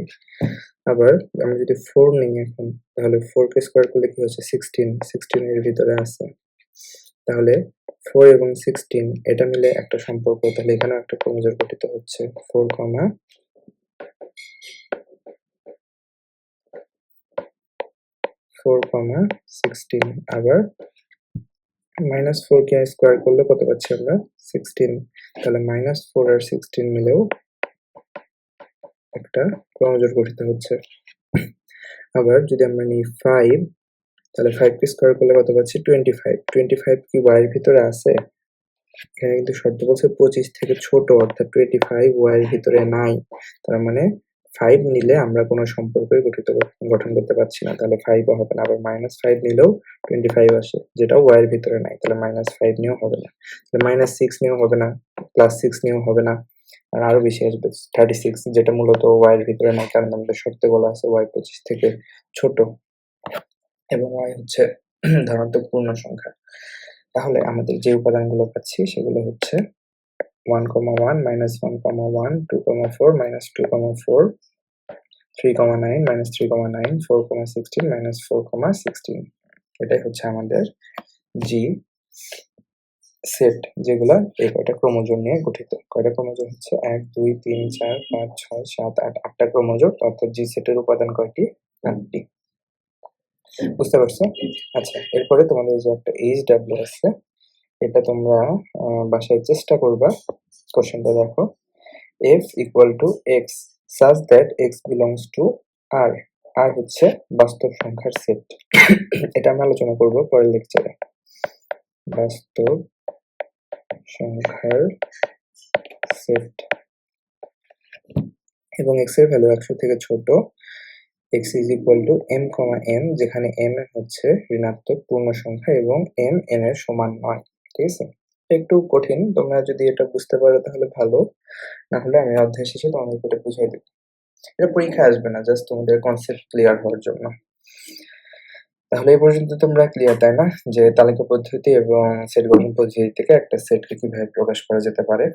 আবার আমরা যদি 4 নিই এখন, তাহলে 4 কে স্কয়ার করলে কি হচ্ছে? 16। 16 এর ভিতরে আছে। তাহলে 4 এবং 16 এটা মিলে একটা সম্পর্ক, তাহলে এখানেও একটা ক্রোমোজোম গঠিত হচ্ছে। 4, 16। আবার -4 কে স্কয়ার করলে কত পাচ্ছি আমরা? 16। তাহলে -4 আর 16 মিলেও একটা ক্রোমোজোম গঠিত হচ্ছে। আবার যদি আমরা নিই 5, তাহলে 5 কে স্কয়ার করলে কত পাচ্ছি? 25। 25 কি y এর ভিতরে আছে? এখানে কিন্তু শর্ত বলছে 25 থেকে ছোট, অর্থাৎ 25 y এর ভিতরে নাই। তার মানে 5 নিলে আমরা কোনো সম্পর্কই গঠন করতে পারছি না। তাহলে 5 ও হবে না। আবার -5 নিলেও 25 আসে, যেটাও y এর ভিতরে নাই। তাহলে -5 নিয়েও হবে না। তাহলে -6 নিয়েও হবে না, +6 নিয়েও হবে না। আর আরো বেশি আসবে 36, যেটা মূলত y এর ভিতরে নাই, কারণ আমাদের শর্তে বলা আছে y 25 থেকে ছোট এবং y হচ্ছে ধনাত্মক পূর্ণ সংখ্যা। তাহলে আমাদের যে উপাদানগুলো পাচ্ছি সেগুলো হচ্ছে 1, 1, -1, 1, 2, 4, -2, 4, 3, 9, -3, 9, 4, 16, -4, 16। এটাই হচ্ছে আমাদের জি সেট, যেগুলা এই কয়টা ক্রোমোজোম নিয়ে গঠিত। কয়টা ক্রোমোজোম হচ্ছে? 1, 2, 3, 4, 5, 6, 7, 8, 8টা ক্রোমোজোম, অর্থাৎ জি সেটের উপাদান কয়টি? 8টি। বুঝতে পারছো? আচ্ছা, এরপরে তোমাদের যে একটা এইচডব্লিউ আছে, এটা তোমরা বাসায় চেষ্টা করবা। কোশ্চেনটা দেখো, f equal to x such that x belongs to r। r হচ্ছে বাস্তব সংখ্যার সেট। এটা আমরা আলোচনা করব পরের লেকচারে। বাস্তব সংখ্যার সেট এবং x এর ভ্যালু 100 থেকে ছোট, x is equal to m, n, যেখানে m হচ্ছে ঋণাত্মক পূর্ণ সংখ্যা এবং m n এর সমান নয়। ঠিক আছে, একটু কঠিন, তোমরা যদি এটা বুঝতে পারো তাহলে ভালো, না হলে আমি অধ্যায় শেষে তোমাদেরকে এটা বুঝিয়ে দেব। এটা পরীক্ষায় আসবে না, জাস্ট তোমাদের কনসেপ্ট ক্লিয়ার হওয়ার জন্য। তাহলে এই পর্যন্ত তোমরা ক্লিয়ার, তাই না, যে তালিকা পদ্ধতি এবং সেট গঠন পদ্ধতি থেকে একটা সেটকে কিভাবে প্রকাশ করা যেতে পারে।